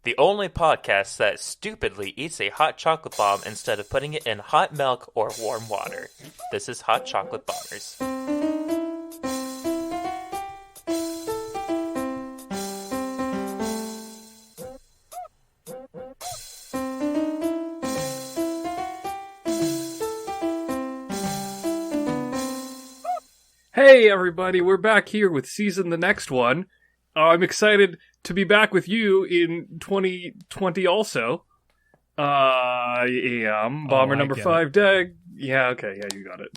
the only podcast that stupidly eats a hot chocolate bomb instead of putting it in hot milk or warm water. This is Hot Chocolate Bombers. Hey everybody, we're back here with season the next one. I'm excited to be back with you in 2020 also. I am Bomber number 5 Deg. Yeah, okay, yeah, you got it.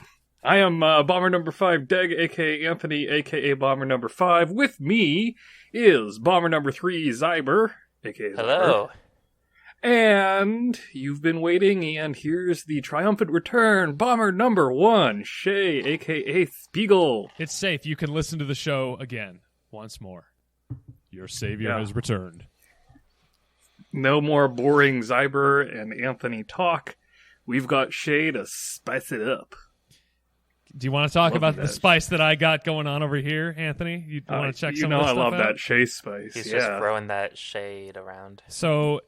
I am Bomber number 5 Deg, aka Anthony, aka Bomber number 5. With me is Bomber number 3 Zyber, aka Hello. Zyber. And you've been waiting, and here's the triumphant return. Bomber number 1, Shay, aka Spiegel. It's safe. You can listen to the show again, once more. Your savior has returned. No more boring Zyber and Anthony talk. We've got Shay to spice it up. Do you want to talk about the spice that I got going on over here, Anthony? You want to check some of the stuff out? I love that Shay spice. He's just throwing that shade around. So,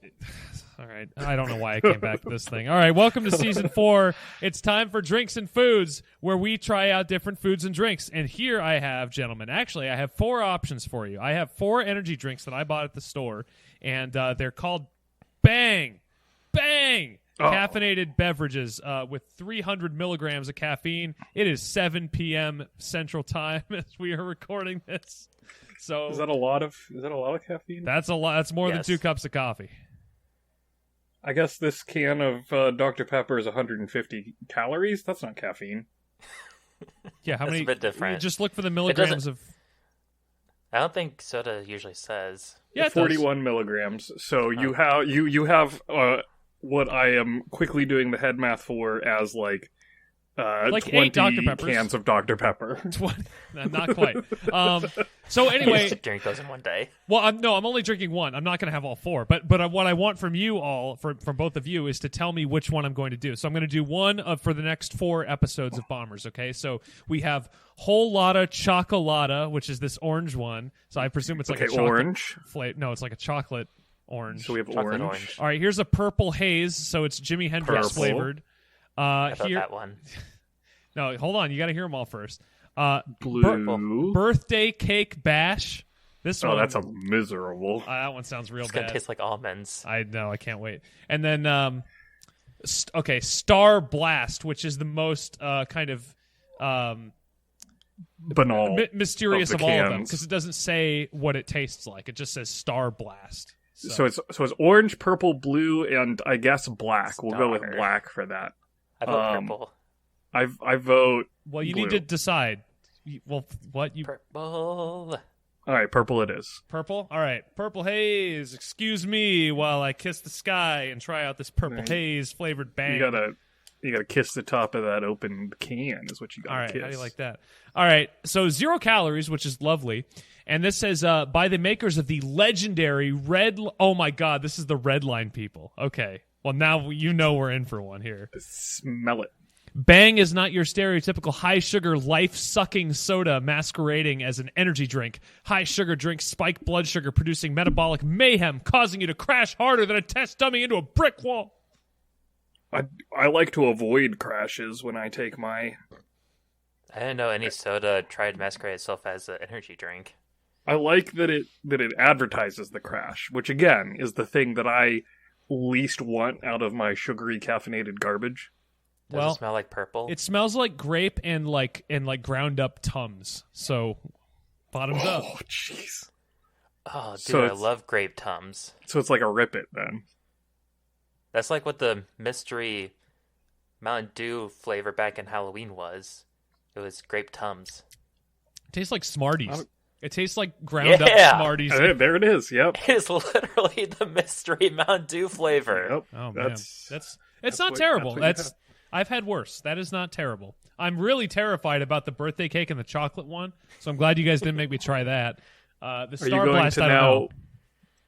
all right. I don't know why I came back to this thing. All right, welcome to Season 4. It's time for Drinks and Foods, where we try out different foods and drinks. And here I have, gentlemen, actually, I have 4 options for you. I have 4 energy drinks that I bought at the store, and they're called Bang! Caffeinated beverages with 300 milligrams of caffeine. It is 7 p.m. Central Time as we are recording this. So is that a lot of caffeine? That's a lot. That's more than 2 cups of coffee. I guess this can of Dr. Pepper is 150 calories. That's not caffeine. Yeah, how many? A bit different. Just look for the milligrams of. I don't think soda usually says. Yeah, 41 milligrams. So you have what I am quickly doing the head math for as like 20 8 Dr. Peppers. Cans of Dr. Pepper. 20, not quite. So anyway, you drink those in one day. Well, I'm only drinking 1. I'm not going to have all 4. But what I want from you all, from both of you, is to tell me which one I'm going to do. So I'm going to do one for the next 4 episodes of Bombers. Okay, so we have Whole Lotta Chocolata, which is this orange one. So I presume it's like a chocolate orange flavor. No, it's like a chocolate orange. So we have chocolate orange. All right, here's a purple haze. So it's Jimi Hendrix flavored. I thought that one. No, hold on. You got to hear them all first. Blue. Birthday cake bash. This one. Oh, that's a miserable. That one sounds real It's bad. gonna taste like almonds. I know. I can't wait. And then, Star Blast, which is the most kind of banal, mysterious of all of them, because cans. it doesn't say what it tastes like. It just says Star Blast. So it's orange, purple, blue, and I guess black. Star. We'll go with black for that. I vote purple. I vote. Well, you blue. need to decide. Well, what you? Purple. All right, purple it is. Purple. All right, purple haze. Excuse me while I kiss the sky and try out this purple haze flavored Bang. You gotta kiss the top of that open can. Is what you gotta All right, kiss. how do you like that? All right, so 0 calories, which is lovely. And this says, by the makers of the legendary oh my God, this is the Red Line people. Okay, well now you know we're in for one here. Smell it. Bang is not your stereotypical high-sugar, life-sucking soda masquerading as an energy drink. High-sugar drinks spike blood sugar, producing metabolic mayhem, causing you to crash harder than a test dummy into a brick wall. I like to avoid crashes when I take my... I didn't know any soda tried to masquerade itself as an energy drink. I like that it advertises the crash, which again is the thing that I least want out of my sugary caffeinated garbage. Does it smell like purple? It smells like grape and ground up Tums. So bottoms up. Oh jeez. Oh, dude, I love grape Tums. So it's like a Rip It then. That's like what the mystery Mountain Dew flavor back in Halloween was. It was grape Tums. It tastes like Smarties. It tastes like ground up Smarties. There it is. Yep. It is literally the mystery Mountain Dew flavor. Yep. Oh man, it's not terrible. I've had worse. That is not terrible. I'm really terrified about the birthday cake and the chocolate one, so I'm glad you guys didn't make me try that. The Star Blast, I don't know.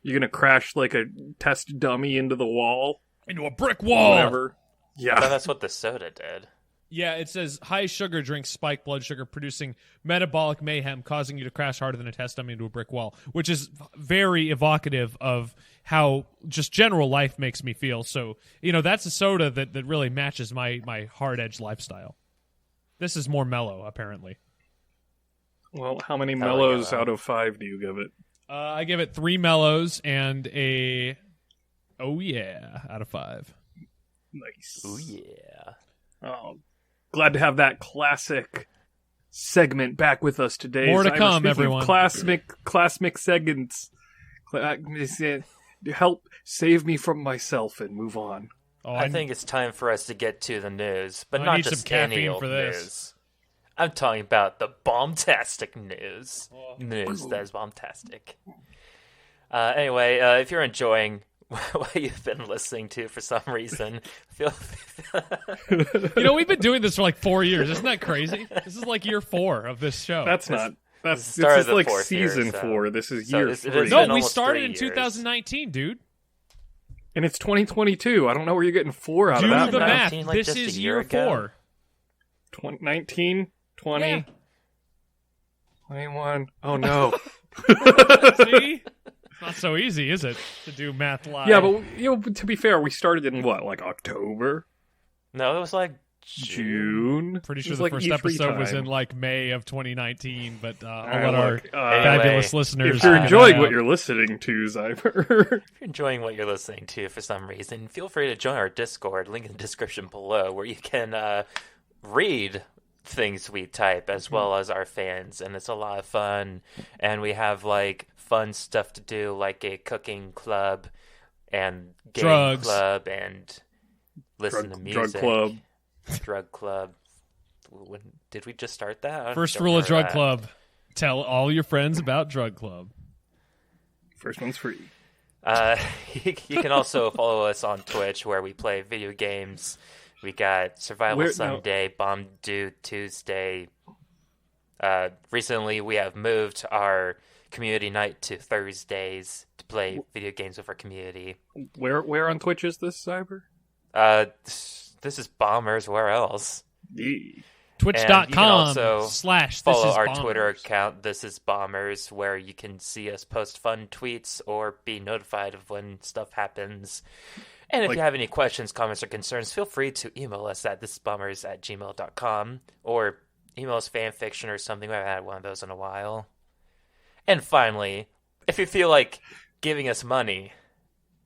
You're gonna crash like a test dummy into the wall, into a brick wall. Whatever. Yeah, So that's what the soda did. Yeah, it says high sugar drinks spike blood sugar, producing metabolic mayhem, causing you to crash harder than a test dummy into a brick wall, which is very evocative of how just general life makes me feel. So, that's a soda that really matches my hard-edged lifestyle. This is more mellow, apparently. Well, how many mellows out of 5 do you give it? I give it 3 mellows and a out of 5. Nice. Oh yeah. Oh, glad to have that classic segment back with us today. More to Zyber, come, speaking of everyone. Classic segments. Help save me from myself and move on. Oh, I think it's time for us to get to the news, but I not need some just any caffeine old for this. news. I'm talking about the bombastic news. Oh. News that is bombastic. Anyway, if you're enjoying what you've been listening to for some reason, feel we've been doing this for like 4 years. Isn't that crazy? This is like year 4 of this show. This start of is the like fourth year, season so- 4. This is so year it's- it 3. is- no, been we almost started 3 in years. 2019, dude. And it's 2022. I don't know where you're getting 4 out Do of that. the man. math. 19, like, This just a is year year ago? 4. 19, 20, Yeah. 21. Oh no. See? It's not so easy, is it, to do math live? Yeah, but to be fair, we started in what, like October, No, it was like June? Pretty It sure was the like first E3 episode was time. in like May of 2019, but I'll right, let our look, fabulous anyway, listeners. If you're figure enjoying that what out. you're listening to, Zyber, If you're enjoying what you're listening to for some reason, feel free to join our Discord, link in the description below, where you can read things we type as well as our fans, and it's a lot of fun. And we have like fun stuff to do, like a cooking club and game Drugs. club and listen to music. Drug club. Did we just start that? I First don't rule of remember Drug that. Club: tell all your friends about Drug Club. first one's free. You can also follow us on Twitch, where we play video games. We got Survival Sunday, Bomb Dude Tuesday. Recently, we have moved our community night to Thursdays to play video games with our community. Where on Twitch is this, Zyber? This is Bombers. Where else? Yeah. And you can also Twitch.com/this follow is our Bombers. Twitter account, This Is Bombers, where you can see us post fun tweets or be notified of when stuff happens. And if you have any questions, comments, or concerns, feel free to email us at thisisbombers@gmail.com or email us fanfiction or something. We haven't had one of those in a while. And finally, if you feel like giving us money,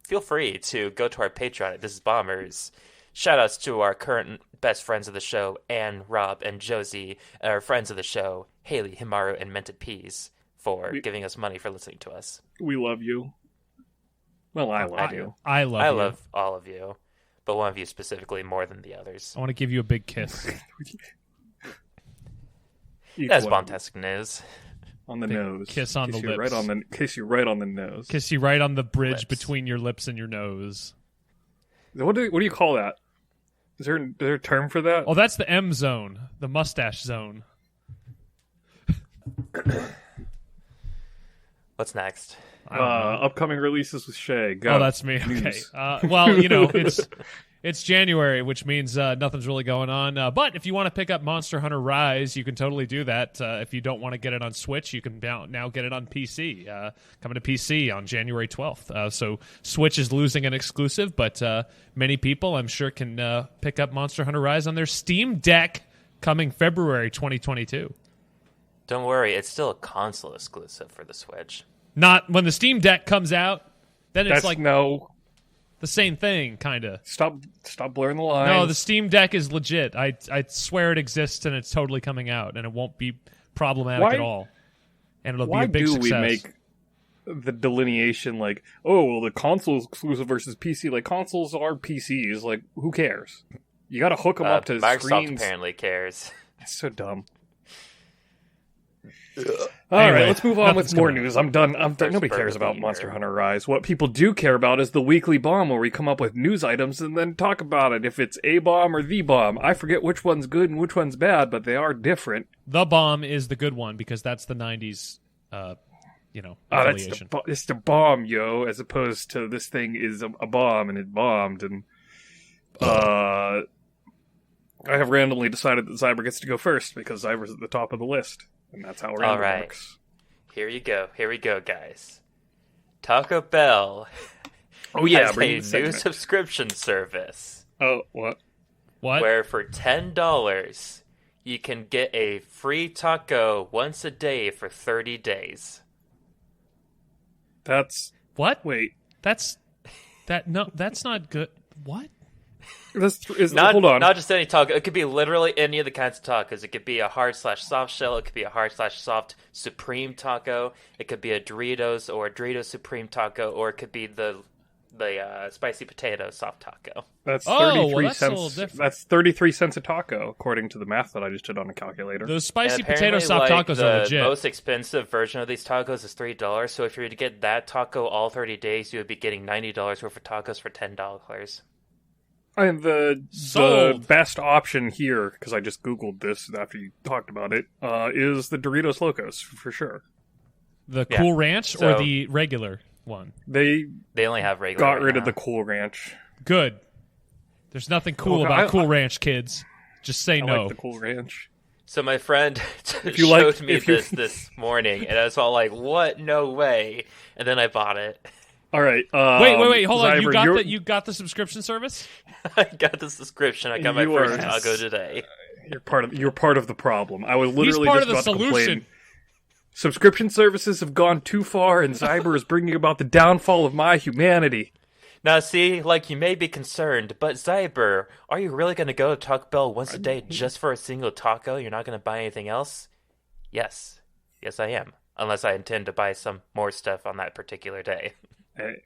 feel free to go to our Patreon at This Is Bombers. Shoutouts to our current best friends of the show, Anne, Rob, and Josie, and our friends of the show, Haley, Himaru, and Mented Peas, for giving us money for listening to us. We love you. Well, I love you. I love I you. love all of you, but one of you specifically more than the others. I want to give you a big kiss. Each That's one. bombastic news. On the Big nose. kiss on the you lips. Kiss you right on the nose. Kiss you right on the bridge Lips. between your lips and your nose. What do you call that? Is there a term for that? Oh, that's the M zone, the mustache zone. What's next? I don't know. Upcoming releases with Shay. Go. Oh, that's me. Okay. News. Well, it's January, which means nothing's really going on. But if you want to pick up Monster Hunter Rise, you can totally do that. If you don't want to get it on Switch, you can now get it on PC. Coming to PC on January 12th. So Switch is losing an exclusive, but many people, I'm sure, can pick up Monster Hunter Rise on their Steam Deck coming February 2022. Don't worry, it's still a console exclusive for the Switch. Not when the Steam Deck comes out, then it's like no. the same thing, kind of. Stop blurring the lines. No, the Steam Deck is legit. I swear it exists, and it's totally coming out, and it won't be problematic at all. And it'll be a big success. Why do we make the delineation like, oh, well, the console is exclusive versus PC? Like, consoles are PCs. Like, who cares? You got to hook them up to Microsoft screens. apparently cares. It's so dumb. All right, Anyway, let's move on with nothing's more coming news. I'm done. Nobody First cares about Burger Monster Beaver. Hunter Rise. What people do care about is the weekly bomb, where we come up with news items and then talk about it. If it's a bomb or the bomb, I forget which one's good and which one's bad, but they are different. The Bomb is the good one because that's the 90s, affiliation. It's the bomb, yo, as opposed to this thing is a bomb and it bombed and I have randomly decided that Zyber gets to go first because Zyber's at the top of the list, and that's how random works. Here you go. Here we go, guys. Taco Bell has a new subscription service. Oh, what? Where for $10, you can get a free taco once a day for 30 days. That's... What? Wait. That's not good. What? Hold on. Not just any taco. It could be literally any of the kinds of tacos. It could be a hard/soft shell. It could be a hard/soft supreme taco. It could be a Doritos or a Doritos Supreme taco, or it could be the spicy potato soft taco. That's 33 that's cents. a little different. That's 33 cents a taco, according to the math that I just did on a calculator. Those spicy potato soft tacos are legit. The most expensive version of these tacos is $3. So if you were to get that taco all 30 days, you would be getting $90 worth of tacos for $10. And the best option here, because I just Googled this after you talked about it, is the Doritos Locos, for sure. The Cool Ranch or the regular one? They only have regular. Got rid of the Cool Ranch. Good. There's nothing cool about Cool Ranch, kids. Just say no. I like the Cool Ranch. So my friend showed me this morning, and I was all like, what? No way. And then I bought it. All right. Wait. Hold on. You got the subscription service? I got the subscription. I got my first taco today. You're part of the problem. I was literally part just of the about to solution. complain. Subscription services have gone too far, and Zyber is bringing about the downfall of my humanity. Now, see, you may be concerned, but Zyber, are you really going to go to Taco Bell once a day just for a single taco? You're not going to buy anything else? Yes. Yes, I am. Unless I intend to buy some more stuff on that particular day. Hey.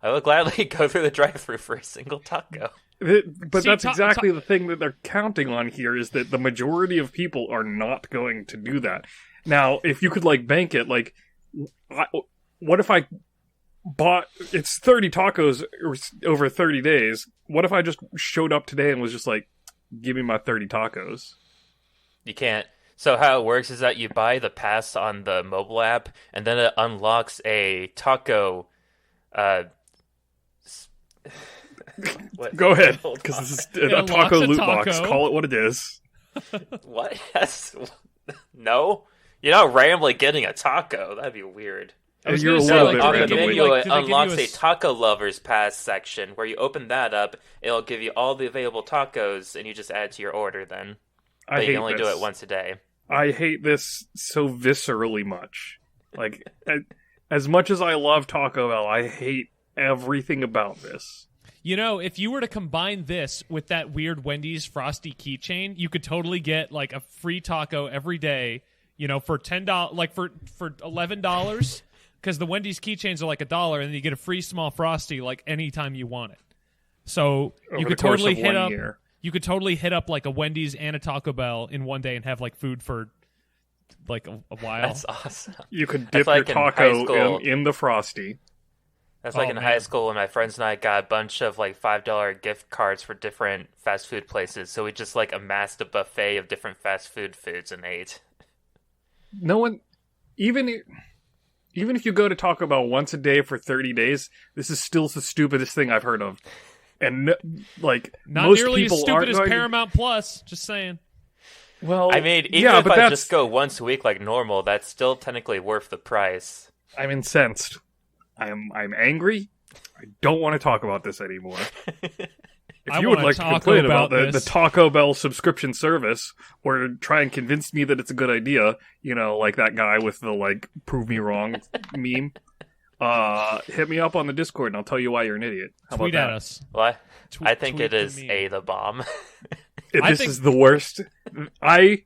I will gladly go through the drive-thru for a single taco. But that's exactly the thing that they're counting on here, is that the majority of people are not going to do that. Now, if you could, bank it, what if I bought, it's 30 tacos over 30 days, what if I just showed up today and was just give me my 30 tacos? You can't. So how it works is that you buy the pass on the mobile app, and then it unlocks a taco. Go ahead, because this is a taco loot box. Call it what it is. What? No, you're not randomly getting a taco. That'd be weird. You're a little bit on the randomly. menu, it unlocks a taco lovers pass section where you open that up. It'll give you all the available tacos, and you just add to your order. Then. But you can only do it once a day. I hate this so viscerally much. As much as I love Taco Bell, I hate everything about this. You know, if you were to combine this with that weird Wendy's Frosty keychain, you could totally get a free taco every day. For $10, for $11, because the Wendy's keychains are $1, and then you get a free small Frosty anytime you want it. So you could totally hit up. Year. You could totally hit up a Wendy's and a Taco Bell in one day and have food for a while. That's awesome. You could dip your taco in the Frosty. That's in high school when my friends and I got a bunch of $5 gift cards for different fast food places. So we just amassed a buffet of different fast food foods and ate. No one, even if you go to Taco Bell once a day for 30 days, this is still the stupidest thing I've heard of. And not most nearly people as stupid as aren't Paramount Plus. Just saying. Well, I mean, even if I just go once a week like normal, that's still technically worth the price. I'm incensed. I'm angry. I don't want to talk about this anymore. If you would like to complain about the Taco Bell subscription service, or try and convince me that it's a good idea, like that guy with the prove me wrong meme. Hit me up on the Discord and I'll tell you why you're an idiot. How Tweet about at that? us. Well, I think it is the bomb. This is the worst. I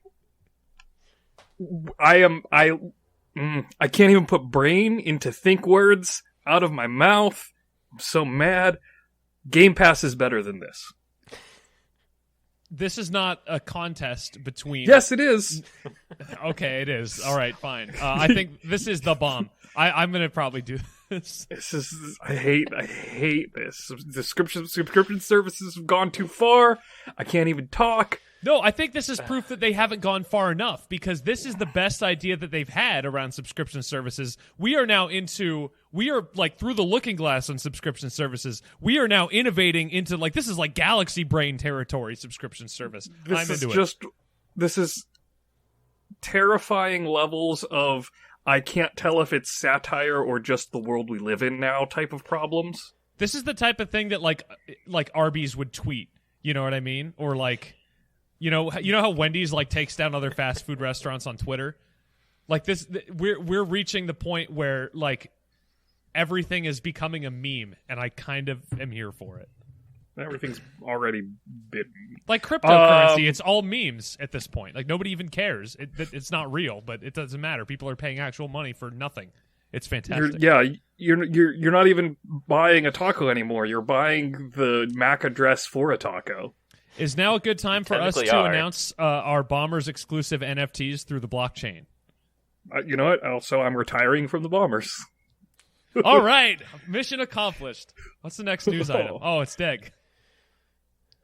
can't even put brain into think words out of my mouth. I'm so mad. Game Pass is better than this. This is not a contest between... Yes, it is. Okay, it is. All right, fine. I think this is the bomb. I'm going to probably do... I hate this. Subscription services have gone too far. I can't even talk. No, I think this is proof that they haven't gone far enough, because this is the best idea that they've had around subscription services. We are like through the looking glass on subscription services. We are now innovating into like, this is like galaxy brain territory subscription service. This is terrifying levels of I can't tell if it's satire or just the world we live in now type of problems. This is the type of thing that like Arby's would tweet. You know what I mean? Or like, you know how Wendy's like takes down other fast food restaurants on Twitter? Like this, we're reaching the point where like everything is becoming a meme, and I kind of am here for it. Everything's already been like cryptocurrency. It's all memes at this point. Like nobody even cares. It's not real, but it doesn't matter. People are paying actual money for nothing. It's fantastic. You're not even buying a taco anymore. You're buying the MAC address for a taco. Is now a good time for us to announce our Bombers exclusive NFTs through the blockchain? You know what? Also, I'm retiring from the Bombers. All right, mission accomplished. What's the next news item? Oh, it's Deg.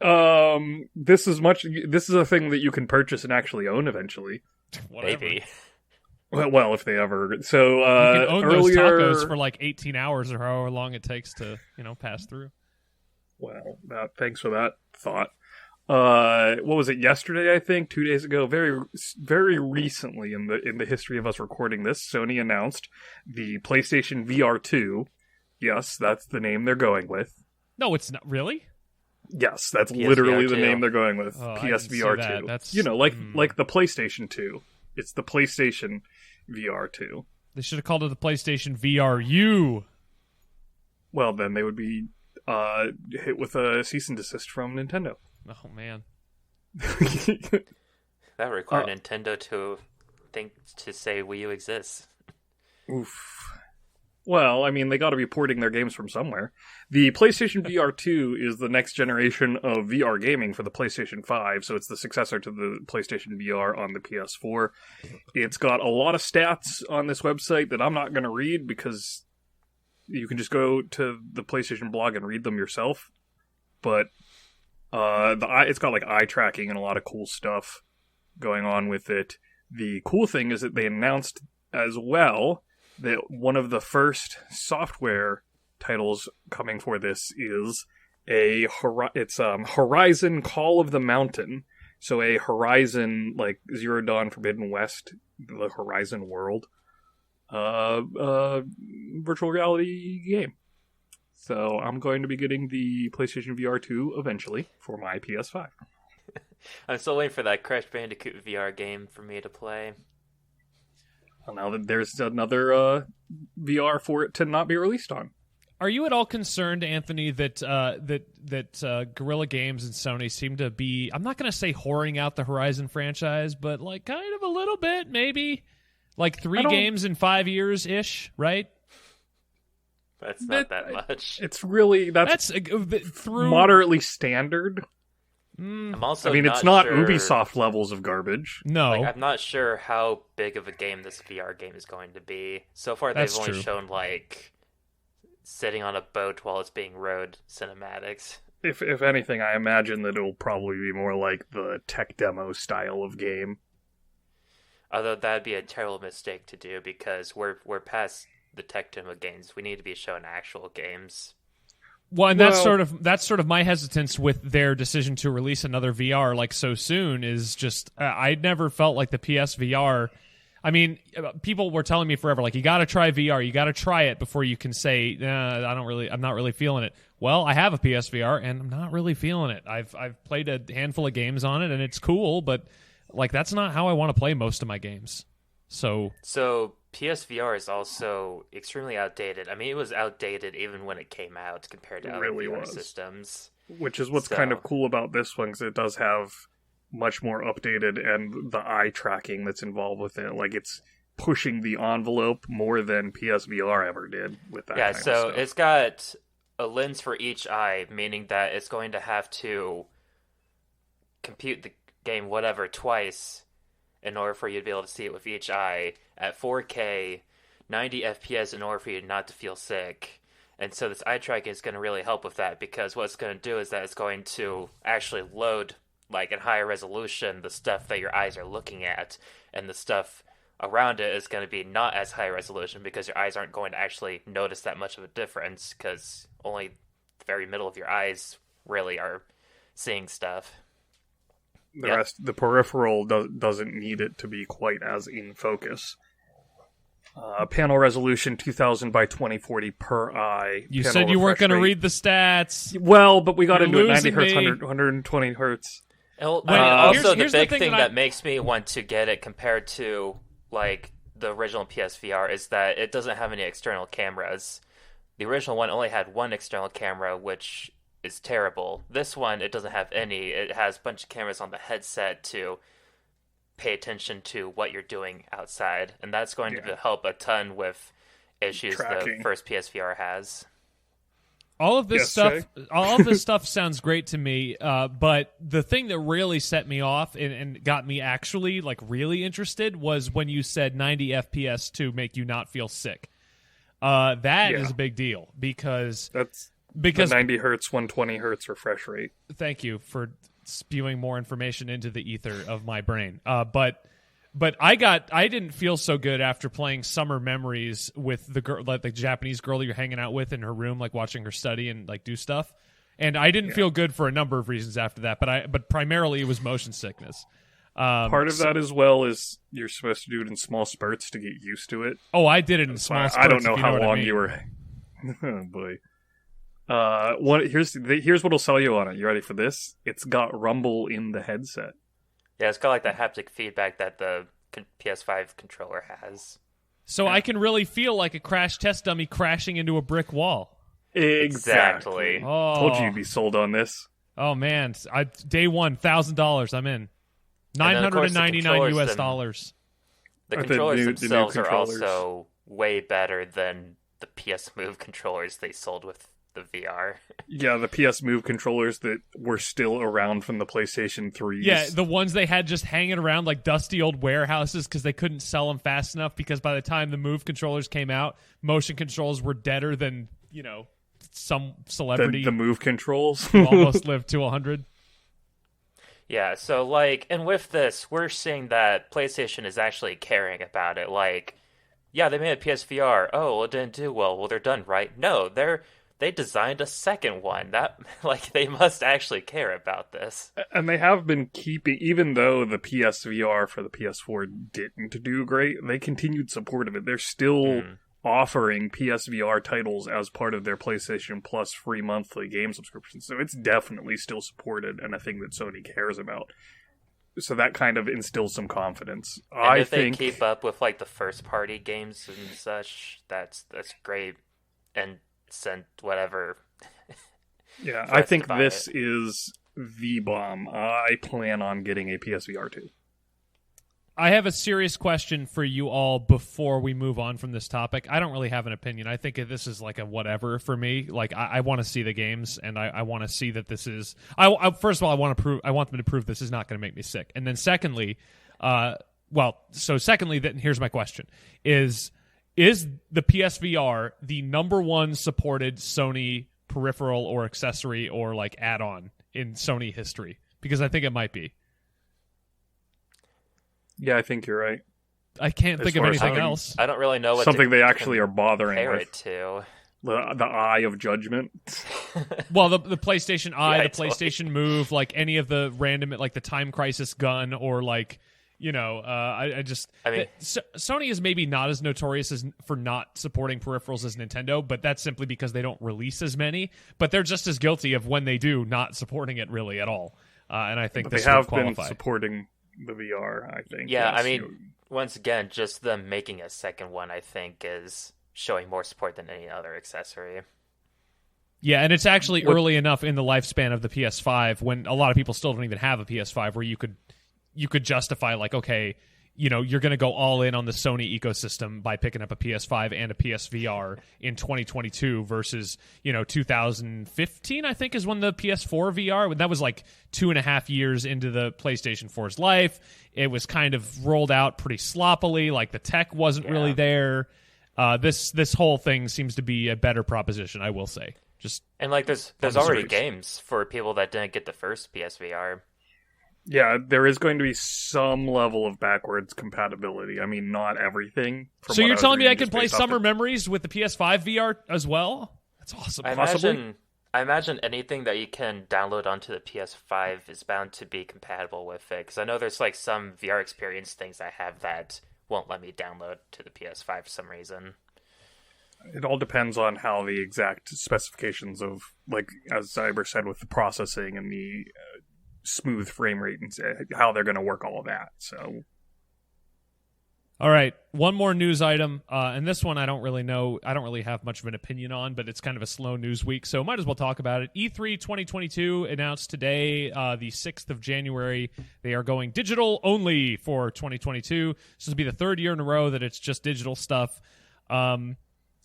This is a thing that you can purchase and actually own eventually. Maybe. Well, if they ever. So you can own those tacos for like 18 hours or however long it takes to pass through. Well, thanks for that thought. What was it, yesterday, I think? 2 days ago? Very, very recently in the history of us recording this, Sony announced the PlayStation VR 2. Yes, that's the name they're going with. No, it's not. Really? Yes, that's literally the name they're going with. PSVR 2. That's, like the PlayStation 2. It's the PlayStation VR 2. They should have called it the PlayStation VRU. Well, then they would be hit with a cease and desist from Nintendo. Oh, man. That would require Nintendo to say Wii U exists. Oof. Well, I mean, they got to be porting their games from somewhere. The PlayStation VR 2 is the next generation of VR gaming for the PlayStation 5, so it's the successor to the PlayStation VR on the PS4. It's got a lot of stats on this website that I'm not going to read because you can just go to the PlayStation blog and read them yourself. But it's got like eye tracking and a lot of cool stuff going on with it. The cool thing is that they announced as well that one of the first software titles coming for this is Horizon Call of the Mountain. So a Horizon, like Zero Dawn Forbidden West, the Horizon world, virtual reality game. So I'm going to be getting the PlayStation VR 2 eventually for my PS5. I'm still waiting for that Crash Bandicoot VR game for me to play. Well, now that there's another VR for it to not be released on. Are you at all concerned, Anthony, that Guerrilla Games and Sony seem to be, I'm not going to say whoring out the Horizon franchise, but like kind of a little bit, maybe? Like 3 games in 5 years-ish, right? That's not that much. It's really, that's moderately standard. I'm also it's not sure, Ubisoft levels of garbage. No. I'm not sure how big of a game this VR game is going to be. So far, they've only shown, like, sitting on a boat while it's being rowed cinematics. If anything, I imagine that it'll probably be more like the tech demo style of game. Although that'd be a terrible mistake to do because we're past the tech demo games. We need to be shown actual games. Well, and that's sort of my hesitance with their decision to release another VR like so soon is just I never felt like the PSVR. I mean, people were telling me forever like you got to try VR, you got to try it before you can say I'm not really feeling it. Well, I have a PSVR and I'm not really feeling it. I've played a handful of games on it and it's cool, but like that's not how I want to play most of my games. So PSVR is also extremely outdated. I mean, it was outdated even when it came out compared to other VR systems. Which is what's kind of cool about this one, because it does have much more updated and the eye tracking that's involved with it. Like, it's pushing the envelope more than PSVR ever did with that kind of stuff. It's got a lens for each eye, meaning that it's going to have to compute the game twice in order for you to be able to see it with each eye at 4K, 90 FPS in order for you not to feel sick. And so this eye tracking is going to really help with that, because what it's going to do is that it's going to actually load, like in higher resolution, the stuff that your eyes are looking at, and the stuff around it is going to be not as high resolution, because your eyes aren't going to actually notice that much of a difference, because only the very middle of your eyes really are seeing stuff. The rest, the peripheral doesn't need it to be quite as in focus. Panel resolution 2000 by 2040 per eye. You Panel said you weren't going to rate. read the stats. Well, but we got You're into it 90 losing hertz, me. 120 hertz. Also, here's the the big thing thing that that makes me want to get it compared to like the original PSVR is that it doesn't have any external cameras. The original one only had one external camera, which is terrible. This one, it doesn't have any. It has a bunch of cameras on the headset to pay attention to what you're doing outside, and that's going to help a ton with issues Tracking. the first PSVR has. All of this Yes, stuff, Jay? all of this stuff sounds great to me. But the thing that really set me off and got me actually like really interested was when you said 90 FPS to make you not feel sick. That is a big deal because The 90 hertz, 120 hertz refresh rate. Thank you for spewing more information into the ether of my brain. But I didn't feel so good after playing Summer Memories with the girl, like the Japanese girl you're hanging out with in her room, like watching her study and like do stuff. And I didn't feel good for a number of reasons after that. But primarily it was motion sickness. Part of that as well is you're supposed to do it in small spurts to get used to it. Oh, I did it in small spurts. I don't know if you how what I long mean. you were. Oh boy. Here's what'll sell you on it. You ready for this? It's got rumble in the headset. Yeah, it's got like that haptic feedback that the PS5 controller has. So I can really feel like a crash test dummy crashing into a brick wall. Exactly. Oh. Told you you'd be sold on this. Oh man, day one, $1,000. I'm in. $999 US dollars. The Aren't controllers the new themselves are controllers. also way better than the PS Move controllers they sold with the VR. Yeah, the PS Move controllers that were still around from the PlayStation 3s. Yeah, the ones they had just hanging around like dusty old warehouses because they couldn't sell them fast enough because by the time the Move controllers came out, motion controls were deader than, some celebrity the Move controls. who almost lived to 100. Yeah, so and with this, we're seeing that PlayStation is actually caring about it. Yeah, they made a PSVR. Oh, well, it didn't do well. Well, they're done, right? No, they designed a second one. That they must actually care about this. And they have been keeping, even though the PSVR for the PS4 didn't do great, they continued support of it. They're still offering PSVR titles as part of their PlayStation Plus free monthly game subscription. So it's definitely still supported and a thing that Sony cares about. So that kind of instills some confidence. And if they keep up with the first party games and such, that's great. And sent whatever. Yeah, I think this is the bomb. I plan on getting a PSVR 2. I have a serious question for you all before we move on from this topic. I don't really have an opinion. I think this is like a whatever for me. I want to see the games, and I want to see that this is. First of all, I want them to prove this is not going to make me sick, and then secondly, then here's my question: Is the PSVR the number one supported Sony peripheral or accessory or add-on in Sony history? Because I think it might be. Yeah, I think you're right. I can't think of anything else. I don't really know what something they actually are bothering compare with. It to. The Eye of Judgment. Well, the PlayStation Eye, Yeah, the PlayStation Move, any of the random, the Time Crisis gun, or Sony is maybe not as notorious for not supporting peripherals as Nintendo, but that's simply because they don't release as many. But they're just as guilty of when they do not supporting it really at all. And I think they have been supporting the VR, I think. Yeah, yes. I mean, once again, just them making a second one, I think, is showing more support than any other accessory. Yeah, and it's actually early enough in the lifespan of the PS5 when a lot of people still don't even have a PS5 where you could justify okay, you're going to go all in on the Sony ecosystem by picking up a PS5 and a PSVR in 2022 versus 2015 I think is when the PS4 VR, that was 2.5 years into the PlayStation 4's life. It was kind of rolled out pretty sloppily, the tech wasn't really there. This whole thing seems to be a better proposition, I will say. And like there's already games for people that didn't get the first PSVR. Yeah, there is going to be some level of backwards compatibility. I mean, not everything. So you're telling me I can play Summer Memories with the PS5 VR as well? That's awesome. I imagine anything that you can download onto the PS5 is bound to be compatible with it. Because I know there's like some VR experience things I have that won't let me download to the PS5 for some reason. It all depends on how the exact specifications of, like, as Cyber said, with the processing and the smooth frame rate and how they're going to work all of that. So, all right, one more news item, and this one I don't really know. I don't really have much of an opinion on, but it's kind of a slow news week, so might as well talk about it. E3 2022 announced today, the 6th of January, they are going digital only for 2022. This will be the third year in a row that it's just digital stuff.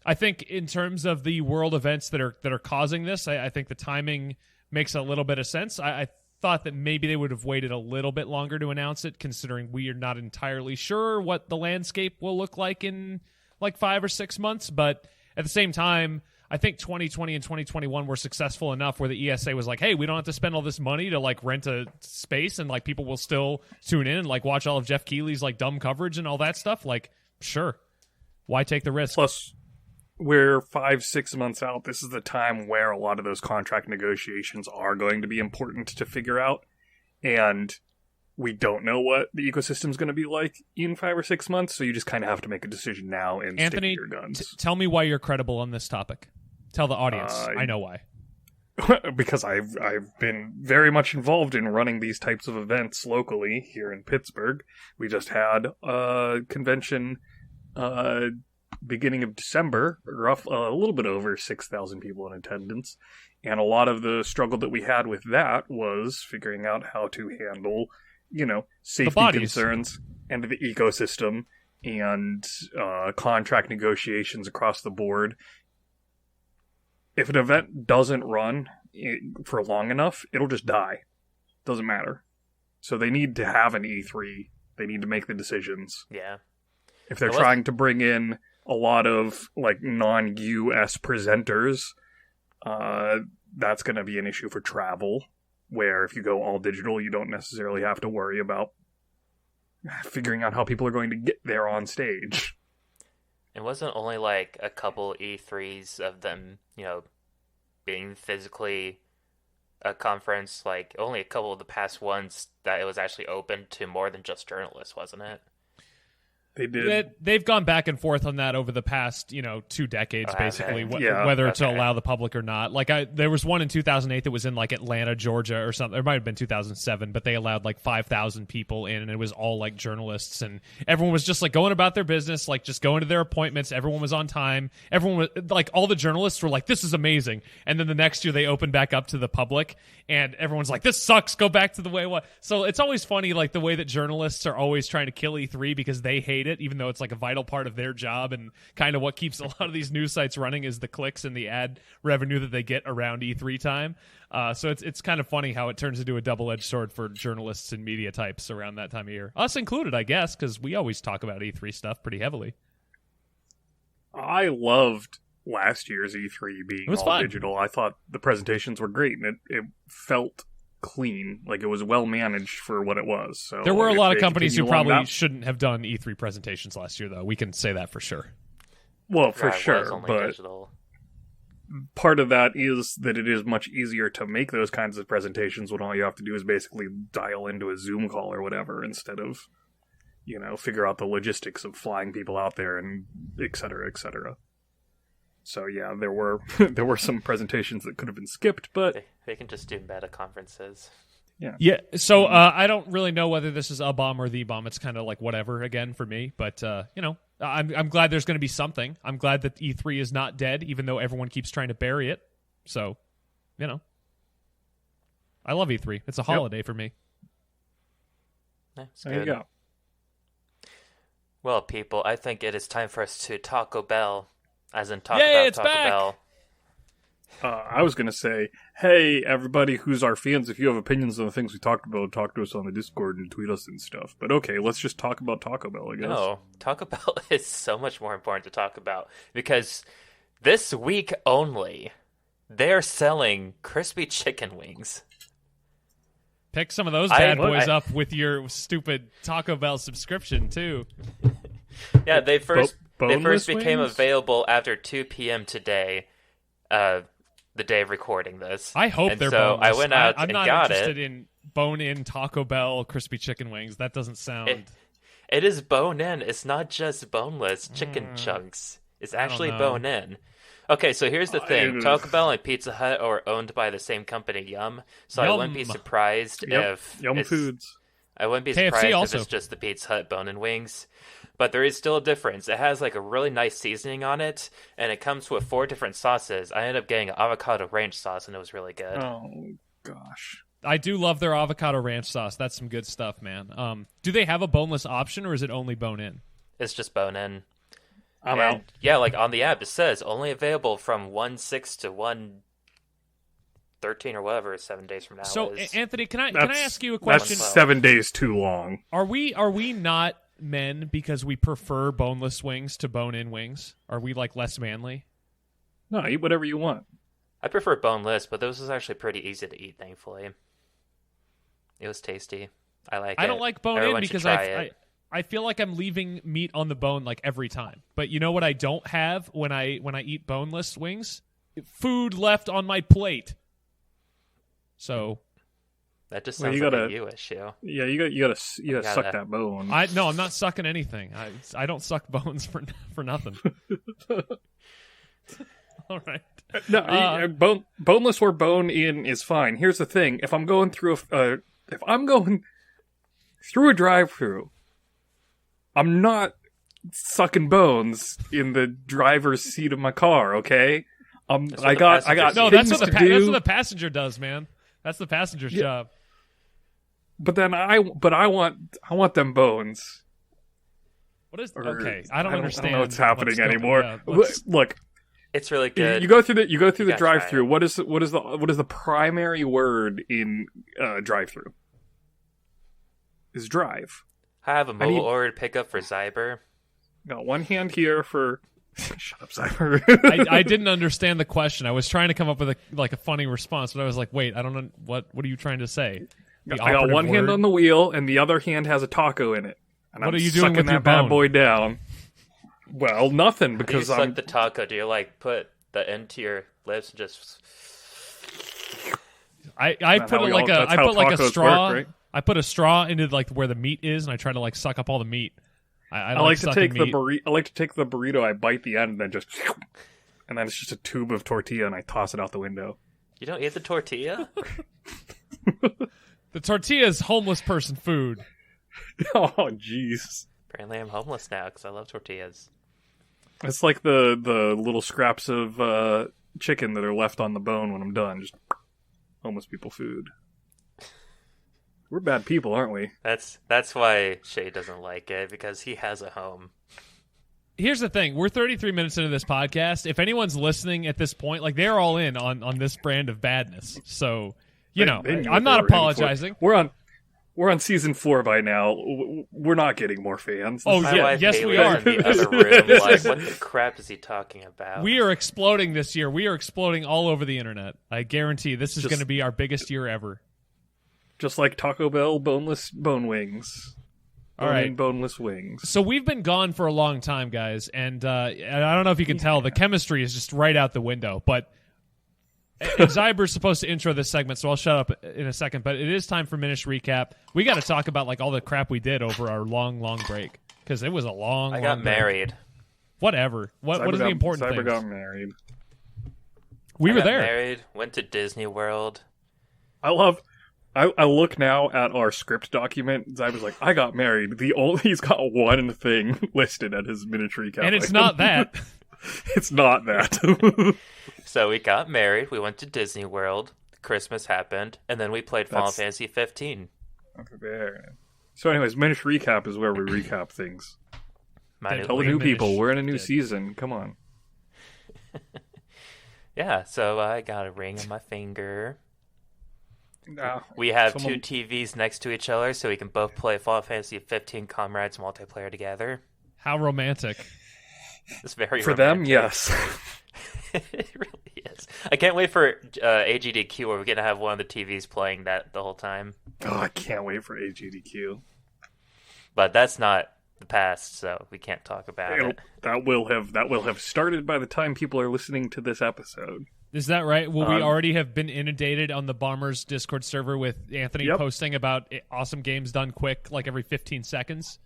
I think in terms of the world events that are causing this, I think the timing makes a little bit of sense. I thought that maybe they would have waited a little bit longer to announce it, considering we are not entirely sure what the landscape will look like in like 5 or 6 months. But at the same time, I think 2020 and 2021 were successful enough where the ESA was like, hey, we don't have to spend all this money to like rent a space and like people will still tune in and like watch all of Jeff Keighley's like dumb coverage and all that stuff. Like, sure. Why take the risk? Plus, we're 5-6 months out. This is the time where a lot of those contract negotiations are going to be important to figure out. And we don't know what the ecosystem's going to be like in 5 or 6 months. So you just kind of have to make a decision now and Anthony, stick to your guns. Tell me why you're credible on this topic. Tell the audience. I know why. Because I've been very much involved in running these types of events locally here in Pittsburgh. We just had a convention beginning of December, a little bit over 6,000 people in attendance. And a lot of the struggle that we had with that was figuring out how to handle, safety concerns and the ecosystem and contract negotiations across the board. If an event doesn't run for long enough, it'll just die. Doesn't matter. So they need to have an E3. They need to make the decisions. Yeah. If they're trying to bring in a lot of like non-US presenters, that's going to be an issue for travel, where if you go all digital, you don't necessarily have to worry about figuring out how people are going to get there on stage. It wasn't only like a couple E3s of them, being physically a conference, like only a couple of the past ones that it was actually open to more than just journalists, wasn't it? They did. They've gone back and forth on that over the past, 2 decades, basically, whether to allow the public or not. Like, there was one in 2008 that was in, like, Atlanta, Georgia or something. It might have been 2007, but they allowed, like, 5,000 people in, and it was all, like, journalists. And everyone was just, like, going about their business, like, just going to their appointments. Everyone was on time. Everyone was, like, all the journalists were like, this is amazing. And then the next year they opened back up to the public, and everyone's like, this sucks. Go back to the way it was. So it's always funny, like, the way that journalists are always trying to kill E3 because they hate it, even though it's like a vital part of their job, and kind of what keeps a lot of these news sites running is the clicks and the ad revenue that they get around E3 time. So it's kind of funny how it turns into a double-edged sword for journalists and media types around that time of year. Us included, I guess, because we always talk about E3 stuff pretty heavily. I loved last year's E3 being all fun. Digital. I thought the presentations were great, and it felt clean, like it was well managed for what it was. So there were a lot of companies who probably shouldn't have done E3 presentations last year, though. We can say that for sure. Well, for sure, but digital. Part of that is that it is much easier to make those kinds of presentations when all you have to do is basically dial into a Zoom call or whatever, instead of, figure out the logistics of flying people out there and et cetera, et cetera. So yeah, there were some presentations that could have been skipped, but they can just do meta conferences. Yeah. So I don't really know whether this is a bomb or the bomb. It's kind of like whatever again for me. But I'm glad there's going to be something. I'm glad that E3 is not dead, even though everyone keeps trying to bury it. So, I love E3. It's a holiday for me. That's there you go. Well, people, I think it is time for us to Taco Bell. As in talk Yay, about it's Taco back! Bell. I was going to say, hey, everybody who's our fans, if you have opinions on the things we talked about, talk to us on the Discord and tweet us and stuff. But okay, let's just talk about Taco Bell, I guess. No, Taco Bell is so much more important to talk about because this week only, they're selling crispy chicken wings. Pick some of those bad boys up with your stupid Taco Bell subscription, too. Yeah, they first became wings? available after 2 p.m. today, the day of recording this. I hope and they're so boneless. I went out I'm and not got interested it. in bone-in Taco Bell crispy chicken wings. That doesn't sound... It is bone-in. It's not just boneless chicken chunks. It's actually bone-in. Okay, so here's the thing. Taco Bell and Pizza Hut are owned by the same company, Yum. So I wouldn't be surprised if... Yum Foods. I wouldn't be KFC surprised also. if it's just the Pizza Hut bone-in wings. But there is still a difference. It has like a really nice seasoning on it, and it comes with 4 different sauces. I ended up getting an avocado ranch sauce, and it was really good. Oh, gosh. I do love their avocado ranch sauce. That's some good stuff, man. Do they have a boneless option, or is it only bone-in? It's just bone-in. I'm out. Yeah, like on the app, it says only available from 1/6 to 1/13 or whatever 7 days from now So, is. Anthony, can I ask you a question? That's 7 days too long. Are we not men because we prefer boneless wings to bone-in wings? Are we like less manly? No, eat whatever you want. I prefer boneless, but this was actually pretty easy to eat, thankfully. It was tasty. I like it. I don't like bone-in Everyone should because try I feel like I'm leaving meat on the bone like every time. But you know what I don't have when I eat boneless wings? Food left on my plate. So that just sounds like a you issue. Yeah, you gotta suck that bone. I'm not sucking anything. I don't suck bones for nothing. All right. No, boneless or bone-in is fine. Here's the thing: if I'm going through a drive-through, I'm not sucking bones in the driver's seat of my car. Okay, I got no. things That's to do. That's what the passenger does, man. That's the passenger's job. But then I want them bones. What is okay? I don't understand. I don't know what's happening anymore. Yeah, Look, it's really good. you go through the drive-through. Try What is the primary word in drive-through? Is drive. I have a mobile ordered pickup for Zyber. Got one hand here for. Shut up, Zyber. I didn't understand the question. I was trying to come up with a funny response, but I was like, wait, I don't know what are you trying to say? I got one hand on the wheel, and the other hand has a taco in it. And what I'm are you doing sucking with that your bad bone? boy down? Well, nothing because Do you suck the taco? Do you like put the end to your lips and just? I put it like a straw. Work, right? I put a straw into like where the meat is, and I try to like suck up all the meat. I like to take meat. I like to take the burrito. I bite the end, and then and then it's just a tube of tortilla, and I toss it out the window. You don't eat the tortilla? The tortilla is homeless person food. Oh, jeez. Apparently, I'm homeless now because I love tortillas. It's like the little scraps of chicken that are left on the bone when I'm done. Just homeless people food. We're bad people, aren't we? That's why Shay doesn't like it, because he has a home. Here's the thing. We're 33 minutes into this podcast. If anyone's listening at this point, like they're all in on this brand of badness. So, They knew I'm what not they were in for. apologizing. We're on season 4 by now. We're not getting more fans. Oh, My yeah, wife yes, Haley we are. in the other room, like, what the crap is he talking about? We are exploding this year. We are exploding all over the internet. I guarantee this is going to be our biggest year ever. Just like Taco Bell boneless bone wings. All right. Boneless wings. So we've been gone for a long time, guys, and I don't know if you can tell, the chemistry is just right out the window. But Zyber's supposed to intro this segment, so I'll shut up in a second. But it is time for Minish Recap. We got to talk about like all the crap we did over our long, long break, because it was a long. I got married. Whatever. What is the important thing? Zyber got married. We were got there. Married. Went to Disney World. I look now at our script document. Zyber's like, I got married. He's got one thing listed at his miniature recap. And it's not that. It's not that. So we got married. We went to Disney World. Christmas happened, and then we played Final Fantasy 15. Okay, there. So, anyways, miniature recap is where we recap things. Tell the new people we're in a new season. Come on. Yeah, so I got a ring on my finger. Nah, We have someone- two TVs next to each other, so we can both play Final Fantasy 15 Comrades multiplayer together. How romantic. It's very For romantic. them, yes. It really is. I can't wait for AGDQ, where we're going to have one of the TVs playing that the whole time. Oh, I can't wait for AGDQ. But that's not the past, so we can't talk about it. That will have started by the time people are listening to this episode. Is that right? Will we already have been inundated on the Bombers Discord server with Anthony posting about awesome games done quick, like every 15 seconds?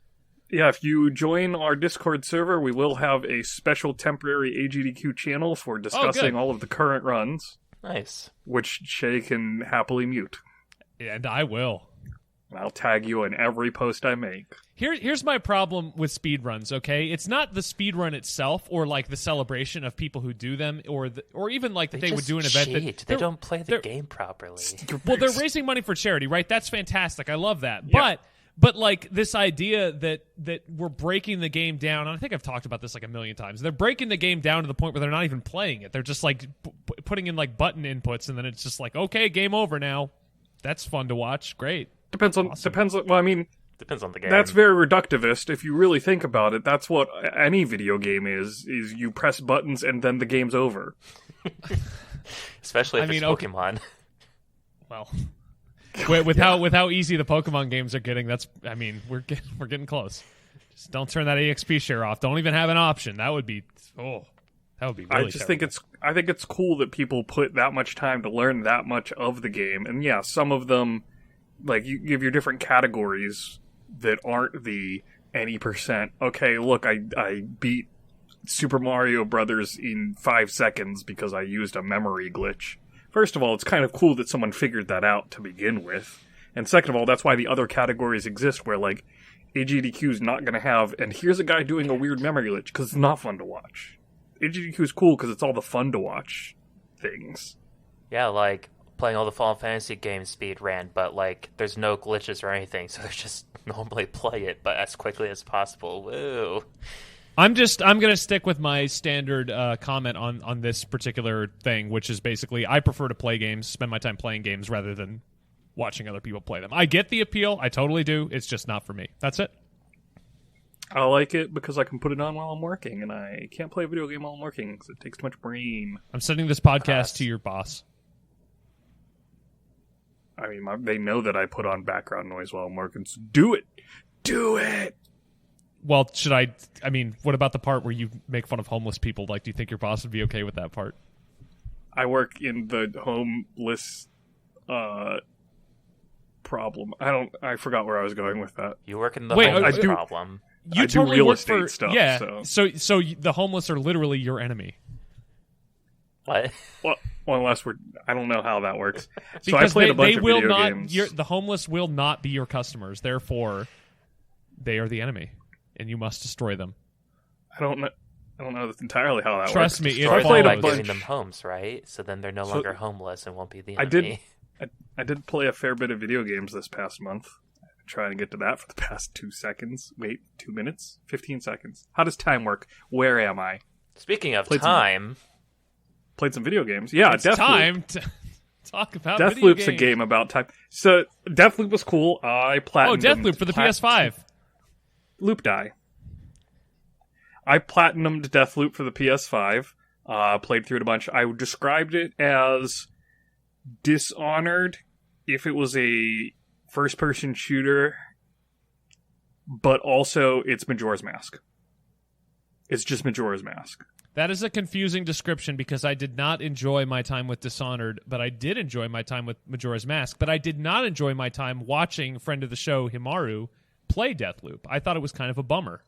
Yeah, if you join our Discord server, we will have a special temporary AGDQ channel for discussing all of the current runs. Nice. Which Shay can happily mute. And I will. And I'll tag you in every post I make. Here's my problem with speedruns, okay? It's not the speedrun itself or like the celebration of people who do them or even like that they would do an event cheat. They don't play the game properly. Well, they're raising money for charity, right? That's fantastic. I love that. Yep. But like this idea that we're breaking the game down, and I think I've talked about this like a million times. They're breaking the game down to the point where they're not even playing it. They're just like putting in like button inputs, and then it's just like, okay, game over now. That's fun to watch. Great. Depends on. Well, I mean, depends on the game. That's very reductivist. If you really think about it, that's what any video game is you press buttons and then the game's over. Especially if it's Pokemon. Well, with how easy the Pokemon games are getting, we're getting close. Just don't turn that EXP share off. Don't even have an option. That would be really I just think it's cool that people put that much time to learn that much of the game. And yeah, some of them, like, you give your different categories that aren't the any percent. Okay, look, I beat Super Mario Brothers in 5 seconds because I used a memory glitch. First of all, it's kind of cool that someone figured that out to begin with. And second of all, that's why the other categories exist where, like, AGDQ is not going to have, and here's a guy doing a weird memory glitch because it's not fun to watch. AGDQ is cool because it's all the fun to watch things. Yeah, like playing all the Final Fantasy games speed ran, but like there's no glitches or anything, so just normally play it, but as quickly as possible. Woo! I'm gonna stick with my standard comment on this particular thing, which is basically I prefer to play games, spend my time playing games rather than watching other people play them. I get the appeal, I totally do. It's just not for me. That's it. I like it because I can put it on while I'm working, and I can't play a video game while I'm working because it takes too much brain. I'm sending this podcast to your boss. I mean, they know that I put on background noise while I'm working, so do it! Do it! Well, what about the part where you make fun of homeless people? Like, do you think your boss would be okay with that part? I work in the homeless problem. I forgot where I was going with that. You work in the homeless problem. You totally do real work estate stuff. Yeah. So the homeless are literally your enemy. What? Well, unless I don't know how that works. So because I played a bunch of video games. The homeless will not be your customers. Therefore, they are the enemy, and you must destroy them. I don't know entirely how that Trust works. me, I played by giving them homes, right? So then they're no longer homeless and won't be the enemy. I did play a fair bit of video games this past month. I've been trying to get to that for the past 2 seconds. Wait, 2 minutes? 15 seconds. How does time work? Where am I? Speaking of time... Played some video games. Yeah, it's time to talk about Deathloop's a game about time. So, Deathloop was cool. I platinumed... Oh, Deathloop for the PS5. Loop die. I platinumed Deathloop for the PS5. Played through it a bunch. I described it as Dishonored if it was a first-person shooter, but also it's Majora's Mask. It's just Majora's Mask. That is a confusing description because I did not enjoy my time with Dishonored, but I did enjoy my time with Majora's Mask. But I did not enjoy my time watching friend of the show, Himaru, play Deathloop. I thought it was kind of a bummer.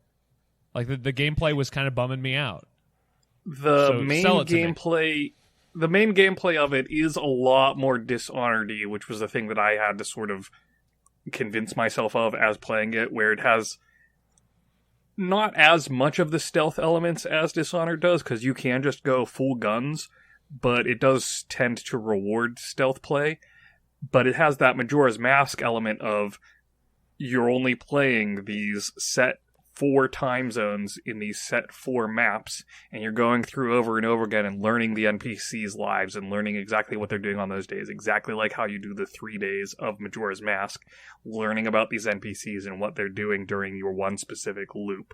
Like, the gameplay was kind of bumming me out. The main gameplay of it is a lot more Dishonored-y, which was the thing that I had to sort of convince myself of as playing it, where it has not as much of the stealth elements as Dishonored does, because you can just go full guns, but it does tend to reward stealth play. But it has that Majora's Mask element of you're only playing these set 4 time zones in these set 4 maps, and you're going through over and over again and learning the NPCs' lives and learning exactly what they're doing on those days, exactly like how you do the 3 days of Majora's Mask, learning about these NPCs and what they're doing during your one specific loop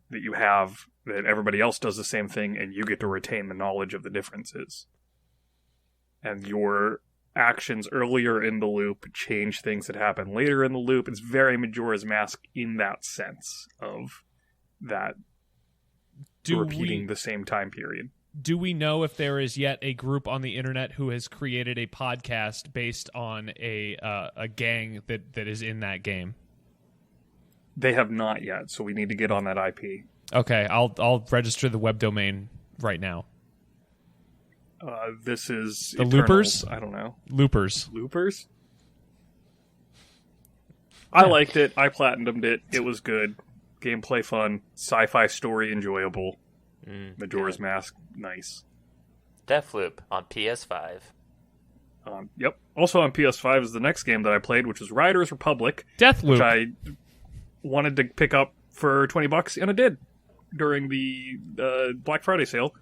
that you have, that everybody else does the same thing, and you get to retain the knowledge of the differences. And your actions earlier in the loop change things that happen later in the loop. It's very Majora's Mask in that sense of that repeating the same time period. Do we know if there is yet a group on the internet who has created a podcast based on a gang that is in that game? They have not yet, so we need to get on that IP. Okay, I'll register the web domain right now. This is the Eternal, Loopers? I don't know. Loopers. I liked it. I platinumed it. It was good. Gameplay fun. Sci-fi story enjoyable. Majora's Mask, nice. Deathloop on PS5. Yep. Also on PS5 is the next game that I played, which is Riders Republic. Deathloop. Which I wanted to pick up for $20, and I did during the Black Friday sale.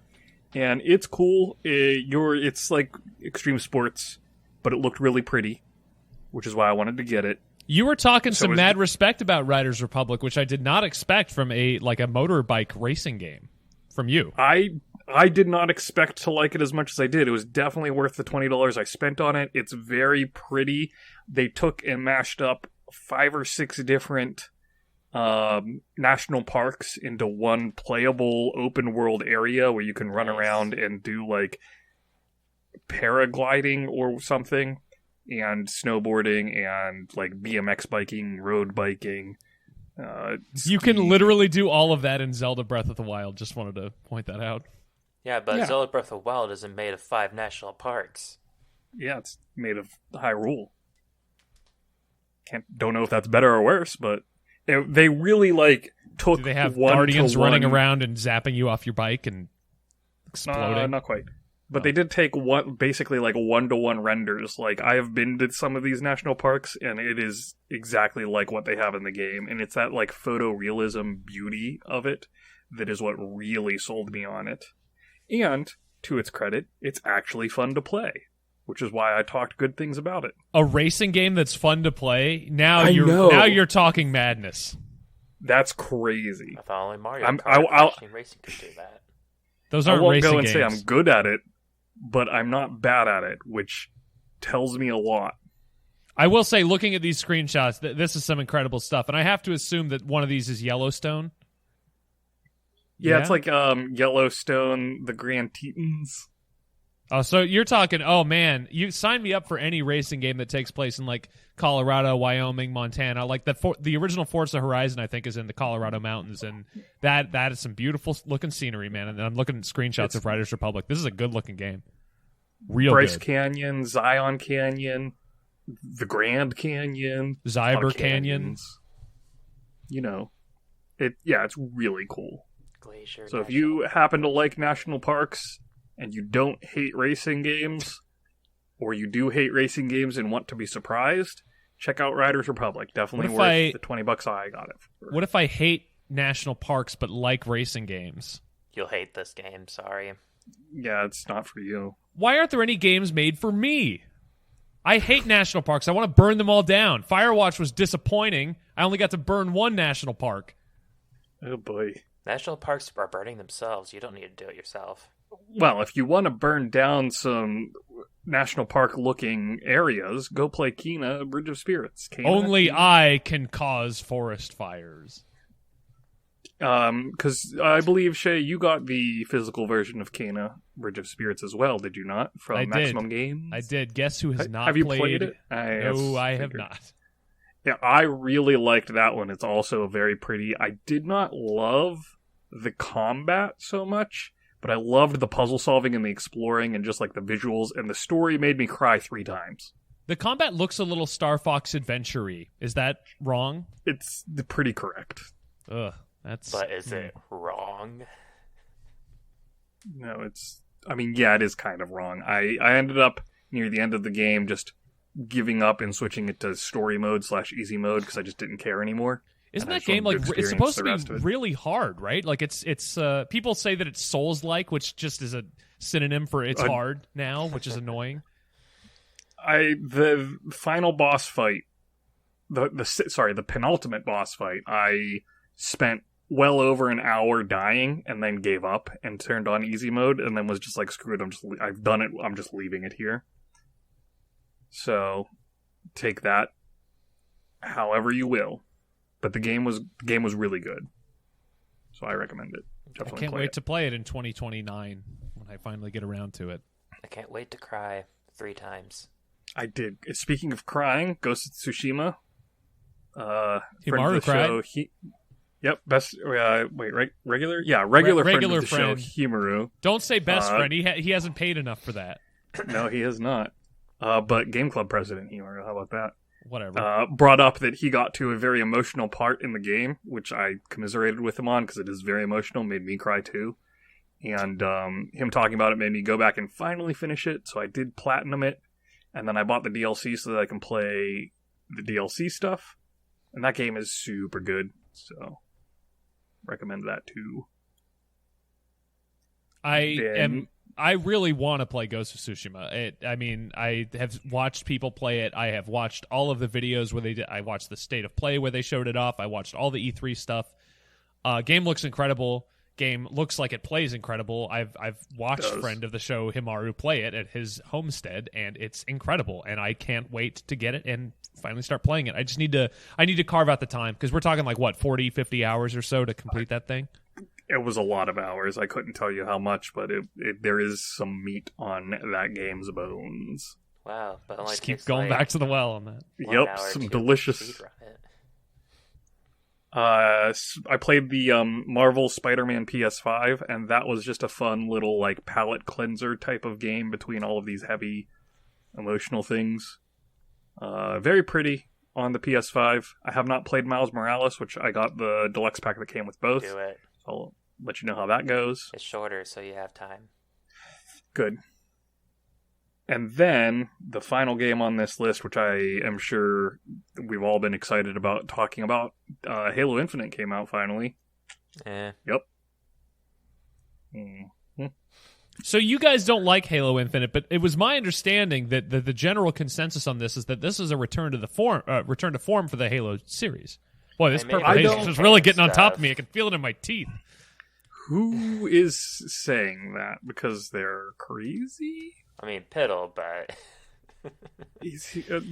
And it's cool. It's like extreme sports, but it looked really pretty, which is why I wanted to get it. You were talking some mad respect about Riders Republic, which I did not expect from a motorbike racing game from you. I did not expect to like it as much as I did. It was definitely worth the $20 I spent on it. It's very pretty. They took and mashed up 5 or 6 different national parks into one playable open world area where you can run around and do like paragliding or something, and snowboarding and like BMX biking, road biking. You can literally do all of that in Zelda Breath of the Wild. Just wanted to point that out. Yeah, but Zelda Breath of the Wild isn't made of 5 national parks. Yeah, it's made of Hyrule. Don't know if that's better or worse, but they really like took. Do they have one guardians running around and zapping you off your bike and exploding? Not quite. But they did take basically like 1-to-1 renders. Like, I have been to some of these national parks, and it is exactly like what they have in the game. And it's that like photorealism beauty of it that is what really sold me on it. And to its credit, it's actually fun to play, which is why I talked good things about it. A racing game that's fun to play. Now you're talking madness. That's crazy. I thought only Mario Kart racing could do that. Those aren't racing games. I won't go and say I'm good at it, but I'm not bad at it, which tells me a lot. I will say, looking at these screenshots, this is some incredible stuff, and I have to assume that one of these is Yellowstone. Yeah, it's like Yellowstone, the Grand Tetons. Oh, so you're talking, oh man, you sign me up for any racing game that takes place in like Colorado, Wyoming, Montana. Like the original Forza Horizon, I think, is in the Colorado mountains, and that is some beautiful looking scenery, man. And I'm looking at screenshots of Riders Republic. This is a good looking game. Bryce Canyon, Zion Canyon, the Grand Canyon, Zyber Canyon. You know, it's really cool. Glacier. So if you happen to like national parks and you don't hate racing games, or you do hate racing games and want to be surprised, check out Riders Republic. Definitely worth the $20 I got it for. What if I hate national parks but like racing games? You'll hate this game, sorry. Yeah, it's not for you. Why aren't there any games made for me? I hate national parks. I want to burn them all down. Firewatch was disappointing. I only got to burn one national park. Oh boy. National parks are burning themselves. You don't need to do it yourself. Well, if you want to burn down some national park-looking areas, go play Kena, Bridge of Spirits. Only I can cause forest fires. Because I believe, Shay, you got the physical version of Kena, Bridge of Spirits as well, did you not? From Maximum Games? I did. Guess who has not have you played it? No, I have not. Yeah, I really liked that one. It's also very pretty. I did not love the combat so much, but I loved the puzzle solving and the exploring and just like the visuals, and the story made me cry 3 times. The combat looks a little Star Fox Adventure-y. Is that wrong? It's pretty correct. Ugh, But is it wrong? No, it is kind of wrong. I ended up near the end of the game just giving up and switching it to story mode /easy mode because I just didn't care anymore. Isn't and I that just game wanted like to it's experience supposed to the rest be of it. really hard, right? Like it's people say that it's Souls-like, which just is a synonym for it's hard now, which is annoying. The final boss fight, the penultimate boss fight, I spent well over an hour dying and then gave up and turned on easy mode and then was just like, screw it, I've done it, I'm just leaving it here. So take that however you will. But the game was really good. So I recommend it. I can't wait to play it in 2029 when I finally get around to it. I can't wait to cry 3 times. I did. Speaking of crying, Ghost of Tsushima. Himaru cried. Yep, best. Regular. Yeah, regular friend of the show, Himaru. Don't say best friend. He hasn't paid enough for that. No, he has not. But Game Club president Himaru, how about that? Whatever. Brought up that he got to a very emotional part in the game, which I commiserated with him on because it is very emotional, made me cry too. And him talking about it made me go back and finally finish it. So I did platinum it, and then I bought the DLC so that I can play the DLC stuff. And that game is super good, so recommend that too. I really want to play Ghost of Tsushima. I have watched people play it. I have watched all of the videos where they did. I watched the state of play where they showed it off. I watched all the E3 stuff. Game looks incredible. Game looks like it plays incredible. I've watched friend of the show Himaru play it at his homestead, and it's incredible. And I can't wait to get it and finally start playing it. I need to carve out the time because we're talking like what 40, 50 hours or so to complete that thing. It was a lot of hours. I couldn't tell you how much, but there is some meat on that game's bones. Wow, but just keep going back to the well on that. Yep, some delicious. I played the Marvel Spider-Man PS5, and that was just a fun little like palate cleanser type of game between all of these heavy emotional things. Very pretty on the PS5. I have not played Miles Morales, which I got the deluxe pack that came with both. Do it. I'll let you know how that goes. It's shorter, so you have time. Good. And then the final game on this list, which I am sure we've all been excited about talking about, Halo Infinite came out finally. Yeah. Yep. Mm-hmm. So you guys don't like Halo Infinite, but it was my understanding that the general consensus on this is that this is a return to form for the Halo series. Boy, this purple haze is really getting on top of me. I can feel it in my teeth. Who is saying that? Because they're crazy? I mean, Piddle, but...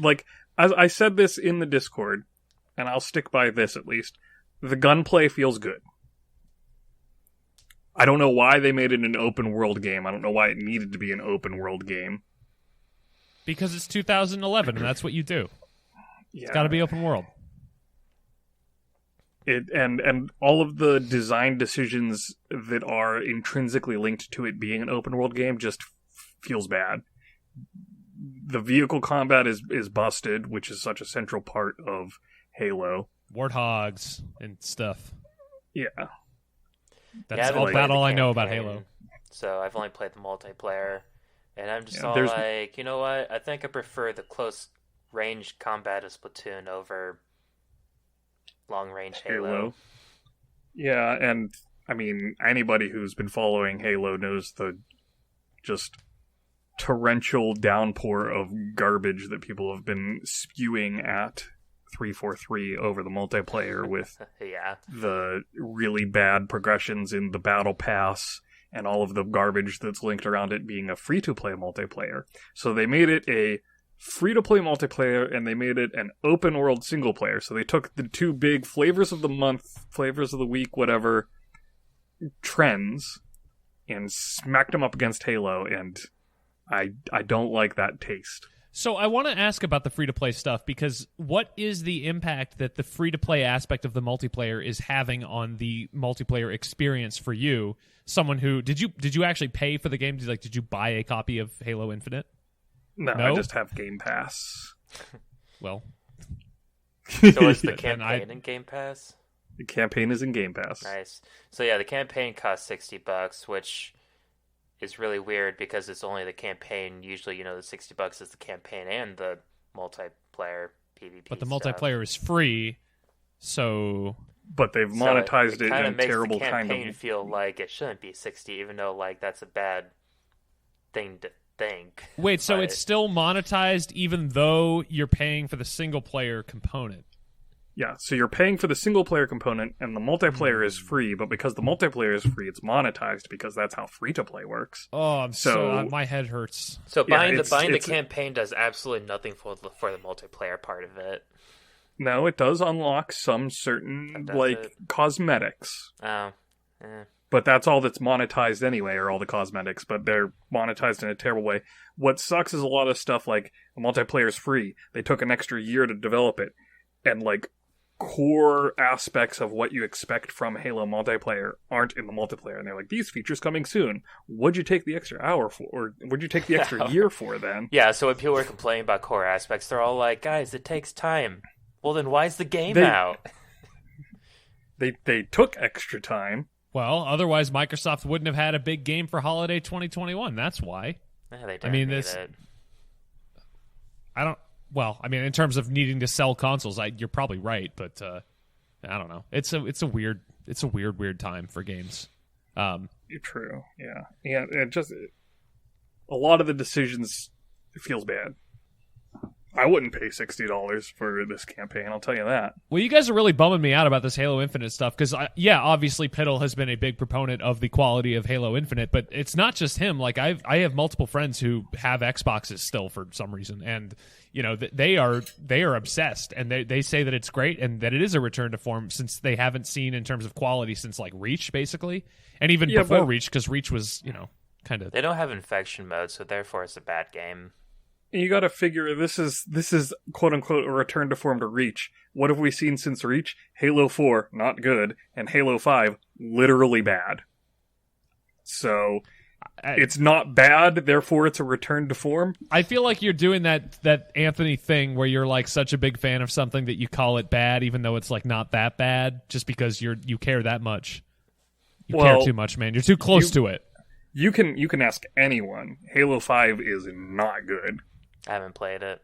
like, as I said this in the Discord, and I'll stick by this at least, the gunplay feels good. I don't know why they made it an open world game. I don't know why it needed to be an open world game. Because it's 2011, and that's what you do. Yeah. It's got to be open world. And all of the design decisions that are intrinsically linked to it being an open world game just feels bad. The vehicle combat is busted, which is such a central part of Halo. Warthogs and stuff. Yeah. That's about all I know about Halo. So I've only played the multiplayer, and I'm just like, you know what? I think I prefer the close range combat of Splatoon over long range Halo. Yeah, and I mean, anybody who's been following Halo knows the just torrential downpour of garbage that people have been spewing at 343 over the multiplayer with the really bad progressions in the battle pass and all of the garbage that's linked around it being a free-to-play multiplayer. So they made it a free-to-play multiplayer, and they made it an open-world single-player. So they took the two big flavors of the month, flavors of the week, whatever, trends, and smacked them up against Halo, and I don't like that taste. So I want to ask about the free-to-play stuff, because what is the impact that the free-to-play aspect of the multiplayer is having on the multiplayer experience for you? Someone who did you actually pay for the game? Did you buy a copy of Halo Infinite? No, I just have Game Pass. Well, so is the campaign in Game Pass? The campaign is in Game Pass. Nice. So yeah, the campaign costs $60, which is really weird because it's only the campaign. Usually, the $60 is the campaign and the multiplayer PvP. But the stuff. multiplayer is free. So, but they've monetized it in a makes terrible the kind campaign of. feel like it shouldn't be 60, even though like that's a bad thing to think. wait, so it's still monetized even though you're paying for the single player component? Yeah, so you're paying for the single player component, and the multiplayer is free. But because the multiplayer is free, it's monetized because that's how free to play works. Oh, I'm so my head hurts. So buying the campaign does absolutely nothing for the multiplayer part of it. No, it does unlock some certain cosmetics. Oh, but that's all that's monetized anyway, are all the cosmetics. But they're monetized in a terrible way. What sucks is a lot of stuff like the multiplayer is free. They took an extra year to develop it, and like core aspects of what you expect from Halo multiplayer aren't in the multiplayer, and they're like, these features coming soon. What'd you take the extra hour for, or what'd you take the extra year for then? Yeah, so when people were complaining about core aspects, they're all like, guys, it takes time. Well, then why's the game out? They took extra time. Well, otherwise Microsoft wouldn't have had a big game for holiday 2021. That's why. Yeah, they didn't need it. Well, I mean, in terms of needing to sell consoles, you're probably right, but I don't know. It's a weird time for games. True, yeah. It just a lot of the decisions, it feels bad. I wouldn't pay $60 for this campaign, I'll tell you that. Well, you guys are really bumming me out about this Halo Infinite stuff, because, obviously Piddle has been a big proponent of the quality of Halo Infinite, but it's not just him. Like, I have multiple friends who have Xboxes still for some reason, and, you know, they are obsessed, and they say that it's great, and that it is a return to form, since they haven't seen, in terms of quality, since, like, Reach, basically. And even before Reach, because Reach was, you know, kind of... They don't have infection mode, so therefore it's a bad game. You got to figure this is quote unquote a return to form to Reach. What have we seen since Reach? Halo 4, not good, and Halo 5, literally bad. So it's not bad, therefore it's a return to form. I feel like you're doing that Anthony thing where you're like such a big fan of something that you call it bad, even though it's like not that bad, just because you care that much. You care too much, man. You're too close to it. You can ask anyone. Halo 5 is not good. I haven't played it.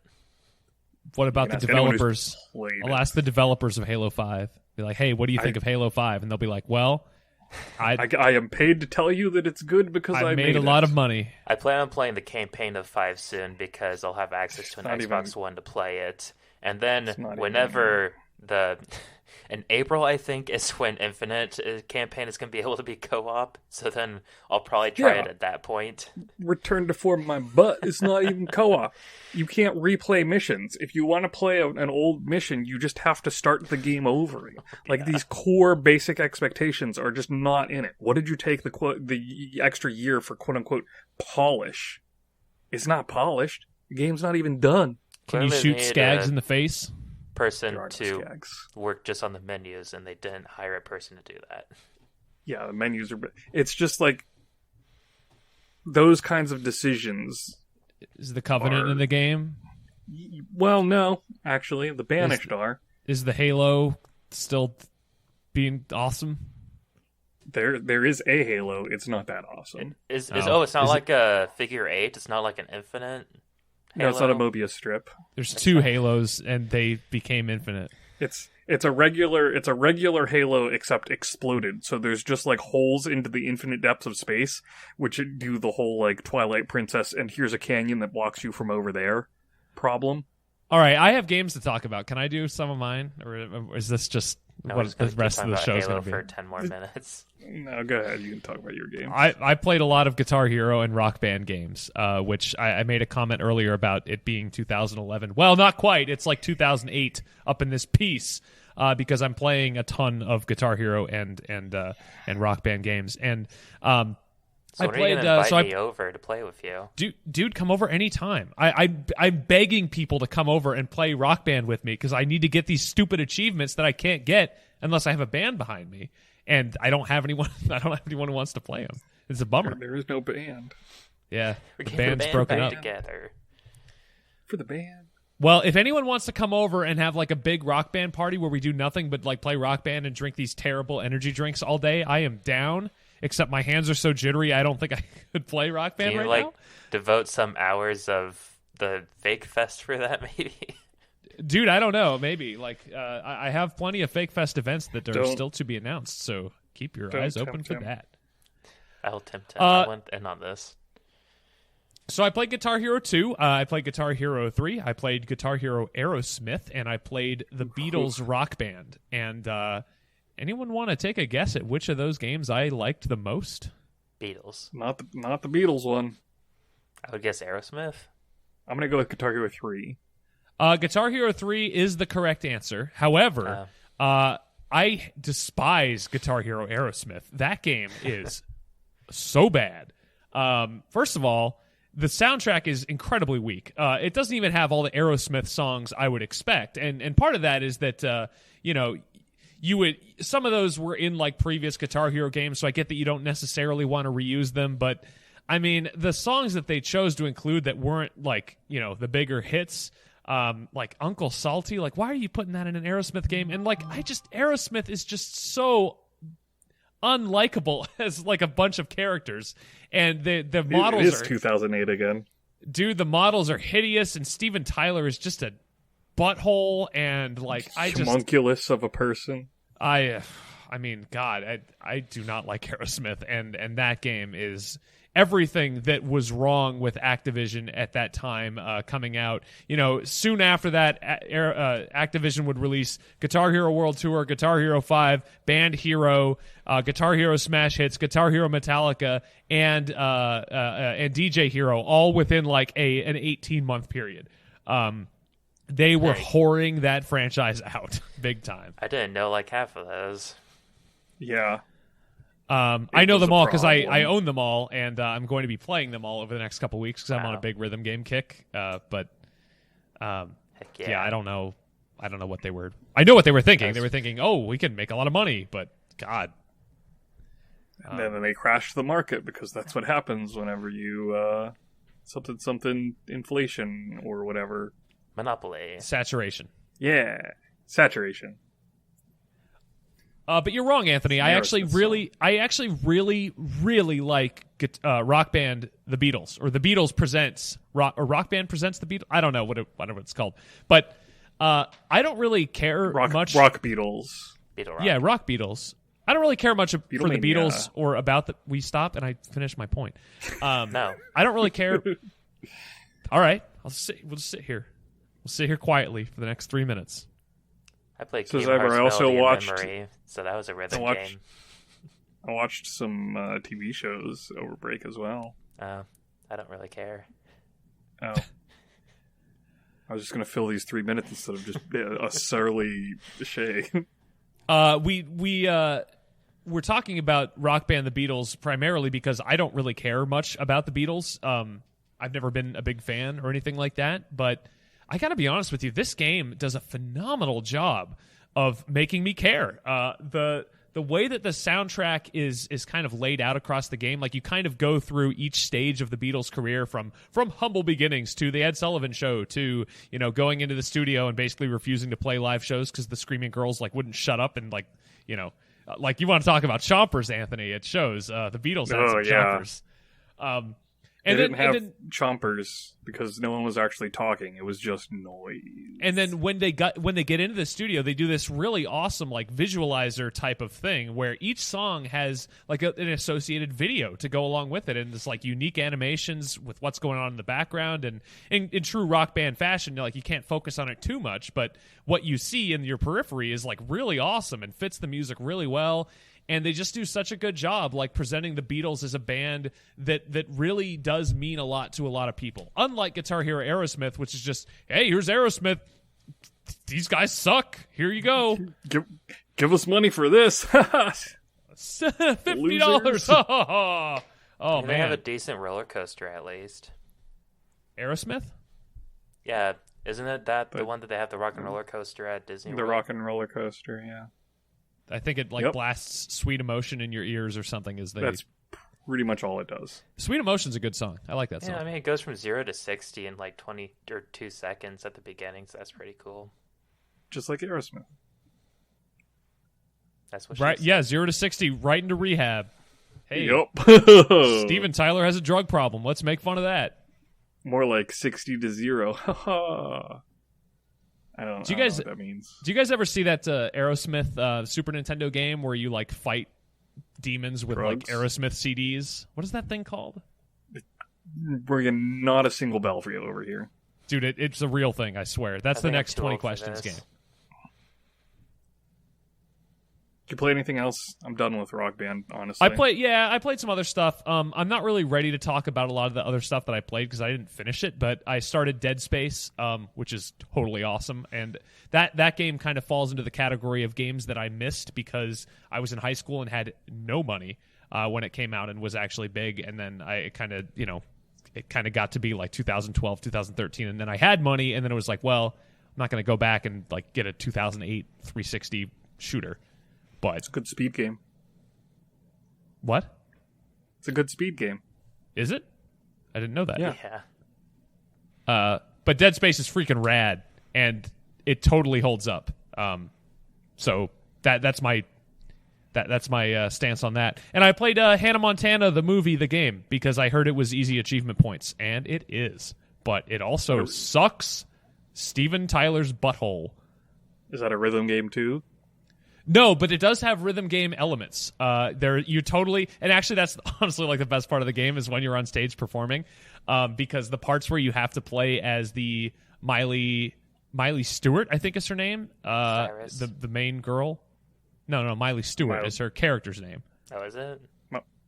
What about the developers? I'll ask the developers of Halo 5. Be like, hey, what do you think of Halo 5? And they'll be like, well, I am paid to tell you that it's good because I made a lot of money. I plan on playing the campaign of 5 soon because I'll have access to an Xbox One to play it. And then whenever in April, I think, is when Infinite campaign is going to be able to be co-op. So then I'll probably try it at that point. Return to form my butt. It's not even co-op. You can't replay missions. If you want to play an old mission, you just have to start the game over. Like, these core basic expectations are just not in it. What did you take the extra year for quote-unquote polish? It's not polished. The game's not even done. Can you shoot Skags in the face? Person to work just on the menus, and they didn't hire a person to do that. Yeah, the menus are... It's just like those kinds of decisions. Is the Covenant in the game? Well, no. Actually, the Banished are. Is the Halo still being awesome? There is a Halo. It's not that awesome. It's not like a Figure 8? It's not like an Infinite? Halo? No, it's not a Mobius strip. There's 2 Halos, and they became Infinite. It's a regular Halo except exploded. So there's just like holes into the infinite depths of space, which do the whole like Twilight Princess and here's a canyon that blocks you from over there problem. All right, I have games to talk about. Can I do some of mine, or is this just what the rest of the show is going to be? For 10 more minutes. No, go ahead. You can talk about your games. I played a lot of Guitar Hero and Rock Band games, which I made a comment earlier about it being 2011. Well, not quite. It's like 2008 up in this piece because I'm playing a ton of Guitar Hero and Rock Band games. And So when are you going to invite me over to play with you? Dude, come over anytime. I'm begging people to come over and play Rock Band with me because I need to get these stupid achievements that I can't get unless I have a band behind me. And I don't have anyone. I don't have anyone who wants to play them. It's a bummer. There is no band. Yeah, the band's broken up together. For the band. Well, if anyone wants to come over and have like a big Rock Band party where we do nothing but like play Rock Band and drink these terrible energy drinks all day, I am down. Except my hands are so jittery, I don't think I could play Rock Band right now. Devote some hours of the Fake Fest for that, maybe? Dude, I don't know. Maybe. Like, I have plenty of Fake Fest events that are still to be announced, so keep your eyes open for that. I'll tempt him. I went in on this. So I played Guitar Hero 2, I played Guitar Hero 3, I played Guitar Hero Aerosmith, and I played the Beatles Rock Band. And anyone want to take a guess at which of those games I liked the most? Beatles. Not the Beatles one. I would guess Aerosmith. I'm going to go with Guitar Hero 3. Guitar Hero 3 is the correct answer. However, I despise Guitar Hero Aerosmith. That game is so bad. First of all, the soundtrack is incredibly weak. It doesn't even have all the Aerosmith songs I would expect, and part of that is that some of those were in like previous Guitar Hero games, so I get that you don't necessarily want to reuse them, but I mean the songs that they chose to include that weren't like the bigger hits, like Uncle Salty, like why are you putting that in an Aerosmith game? And like Aerosmith is just so unlikable as like a bunch of characters, and the models it is 2008 again. Dude, the models are hideous, and Steven Tyler is just a butthole, and like homunculus of a person. I mean, God, I do not like Aerosmith, and that game is everything that was wrong with Activision at that time coming out. Soon after that, Activision would release Guitar Hero World Tour, Guitar Hero 5, Band Hero, Guitar Hero Smash Hits, Guitar Hero Metallica, and DJ Hero, all within like an 18-month period. They were whoring that franchise out big time. I didn't know like half of those. Yeah. I know them all because I own them all, and I'm going to be playing them all over the next couple weeks because I'm on a big rhythm game kick. But I don't know. I don't know what they were. I know what they were thinking. They were thinking, "Oh, we can make a lot of money," but God. And then they crashed the market because that's what happens whenever you something inflation or whatever. Monopoly. Saturation. Yeah, saturation. But you're wrong, Anthony. I actually really like Rock Band The Beatles, or The Beatles Presents Rock Band Presents The Beatles. I don't know whatever it's called, but I don't really care much. Rock Beatles. Beatle Rock. Yeah, Rock Beatles. I don't really care much for the Beatlemania. Beatles or about the. We stopped, and I finished my point. No, I don't really care. All right, we'll just sit here. We'll sit here quietly for the next 3 minutes. I played So Kingdom Hearts I also Melody watched. and Memory, so that was a rhythm game. I watched some TV shows over break as well. I don't really care. Oh. I was just going to fill these 3 minutes instead of just a surly Shay. We're talking about Rock Band The Beatles primarily because I don't really care much about the Beatles. I've never been a big fan or anything like that, but I gotta be honest with you, this game does a phenomenal job of making me care. The way that the soundtrack is kind of laid out across the game, like you kind of go through each stage of the Beatles' career from humble beginnings to the Ed Sullivan Show to going into the studio and basically refusing to play live shows because the screaming girls like wouldn't shut up and like you want to talk about chompers, Anthony? It shows the Beatles had some chompers. And they didn't have chompers because no one was actually talking. It was just noise. And then when they get into the studio, they do this really awesome like visualizer type of thing where each song has like an associated video to go along with it, and it's like unique animations with what's going on in the background. And in true Rock Band fashion, like you can't focus on it too much, but what you see in your periphery is like really awesome and fits the music really well. And they just do such a good job, like presenting the Beatles as a band that really does mean a lot to a lot of people. Unlike Guitar Hero Aerosmith, which is just, hey, here's Aerosmith. These guys suck. Here you go. Give us money for this. $50. Oh man, they have a decent roller coaster at least. Aerosmith? Yeah, isn't it the one that they have the rock and roller coaster at Disney? The rock and roller coaster, yeah. I think it blasts Sweet Emotion in your ears or something. That's pretty much all it does. Sweet Emotion's a good song. I like that song. Yeah, I mean it goes from 0 to 60 in like 20 or 2 seconds at the beginning, so that's pretty cool. Just like Aerosmith. That's what. Right? Yeah, 0 to 60, right into rehab. Hey, yep. Steven Tyler has a drug problem. Let's make fun of that. More like 60 to 0. I don't Do you know guys what that means. Do you guys ever see that Aerosmith Super Nintendo game where you like fight demons with Drugs? like Aerosmith CDs? What is that thing called? Ringing not a single bell for you over here. Dude, it's a real thing, I swear. That's the think I'm next too 20 old for questions this. game. Did you play anything else? I'm done with Rock Band, honestly. I played some other stuff. I'm not really ready to talk about a lot of the other stuff that I played because I didn't finish it, but I started Dead Space, which is totally awesome. And that game kind of falls into the category of games that I missed because I was in high school and had no money when it came out and was actually big. And then it kind of got to be like 2012, 2013, and then I had money, and then it was like, well, I'm not going to go back and like get a 2008 360 shooter. But It's a good speed game. what? It's a good speed game. Is it? I didn't know that. Yeah. But Dead Space is freaking rad, and it totally holds up. So that's my stance on that. And I played Hannah Montana, the movie, the game, because I heard it was easy achievement points, and it is. But it also sucks Steven Tyler's butthole. Is that a rhythm game too? No, but it does have rhythm game elements. And actually that's honestly like the best part of the game is when you're on stage performing, because the parts where you have to play as the Miley Stewart, I think is her name, the main girl. No, Miley Stewart is her character's name. Oh, is it?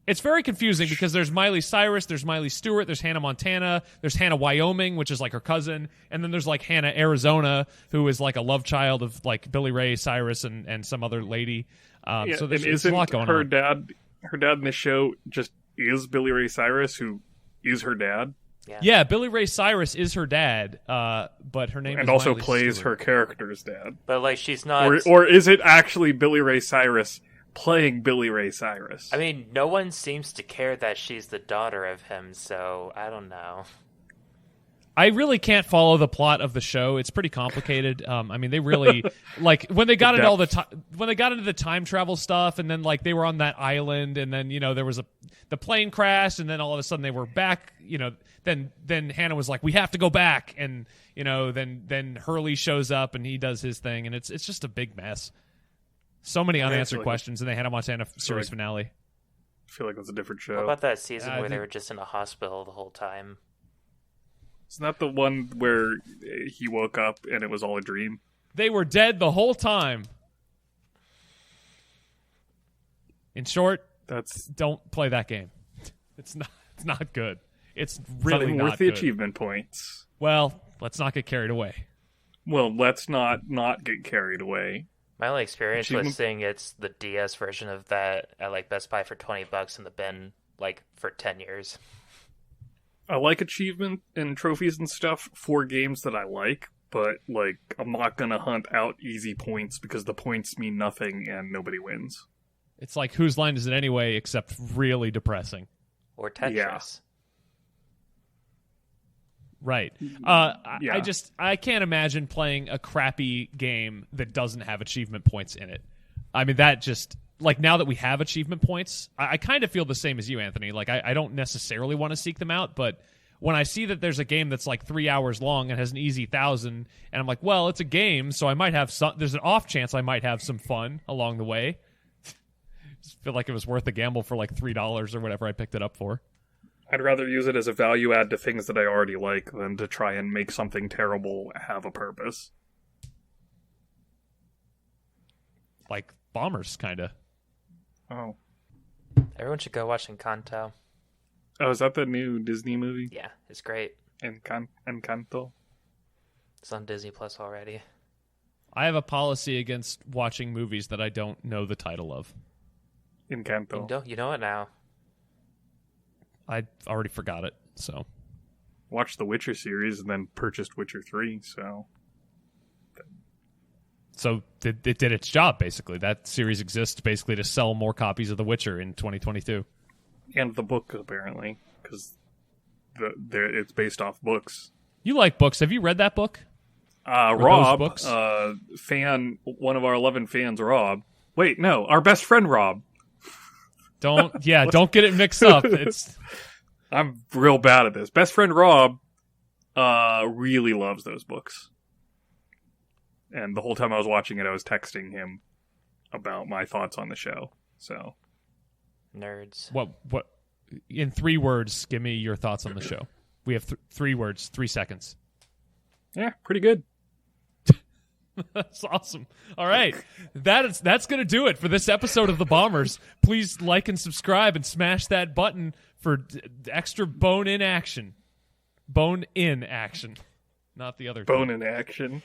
It's very confusing because there's Miley Cyrus, there's Miley Stewart, there's Hannah Montana, there's Hannah Wyoming, which is like her cousin, and then there's like Hannah Arizona, who is like a love child of like Billy Ray Cyrus and some other lady. So there's a lot going on. Her dad in the show just is Billy Ray Cyrus, who is her dad. Yeah, Billy Ray Cyrus is her dad, but her name and is also Miley plays Stewart. her character's dad. But like, she's not. Or is it actually Billy Ray Cyrus playing Billy Ray Cyrus? I mean, no one seems to care that she's the daughter of him, so I don't know. I really can't follow the plot of the show. It's pretty complicated. I mean, they really like when they got into all when they got into the time travel stuff, and then like they were on that island, and then there was the plane crashed, and then all of a sudden they were back. Then Hannah was like, "We have to go back," and then Hurley shows up and he does his thing, and it's just a big mess. So many unanswered questions in the Hannah Montana series finale. I feel like it was a different show. What about that season where they were just in a hospital the whole time? Isn't that the one where he woke up and it was all a dream? They were dead the whole time. In short, don't play that game. It's not good. It's really not not worth the good. achievement points. Well, let's not get carried away. Well, let's not get carried away. My only experience was seeing it's the DS version of that at like Best Buy for $20 in the bin, like for 10 years. I like achievement and trophies and stuff for games that I like, but like I'm not gonna hunt out easy points because the points mean nothing and nobody wins. It's like whose line is it anyway, except really depressing. Or Tetris. Yeah. Right. Yeah. I can't imagine playing a crappy game that doesn't have achievement points in it. I mean, that just, like, now that we have achievement points, I kind of feel the same as you, Anthony. Like, I don't necessarily want to seek them out, but when I see that there's a game that's like 3 hours long and has an easy 1,000, and I'm like, well, it's a game, so I might have there's an off chance I might have some fun along the way. Just feel like it was worth the gamble for like $3 or whatever I picked it up for. I'd rather use it as a value add to things that I already like than to try and make something terrible have a purpose. Like Bombers, kind of. Oh. Everyone should go watch Encanto. Oh, is that the new Disney movie? Yeah, it's great. Encanto? It's on Disney Plus already. I have a policy against watching movies that I don't know the title of. Encanto. You know it now. I already forgot it, so. Watched the Witcher series and then purchased Witcher 3, so. So it did its job, basically. That series exists basically to sell more copies of The Witcher in 2022. And the book, apparently, because it's based off books. You like books. Have you read that book? Rob, books? One of our 11 fans, Rob. Wait, no, our best friend, Rob. Don't get it mixed up. I'm real bad at this. Best friend Rob really loves those books. And the whole time I was watching it, I was texting him about my thoughts on the show. So, nerds. What? In 3 words, give me your thoughts on the show. We have 3 words, 3 seconds. Yeah, pretty good. That's awesome. All right. That's going to do it for this episode of The Bombers. Please like and subscribe and smash that button for extra bone-in action. Bone-in action. Not the other Bone-in action.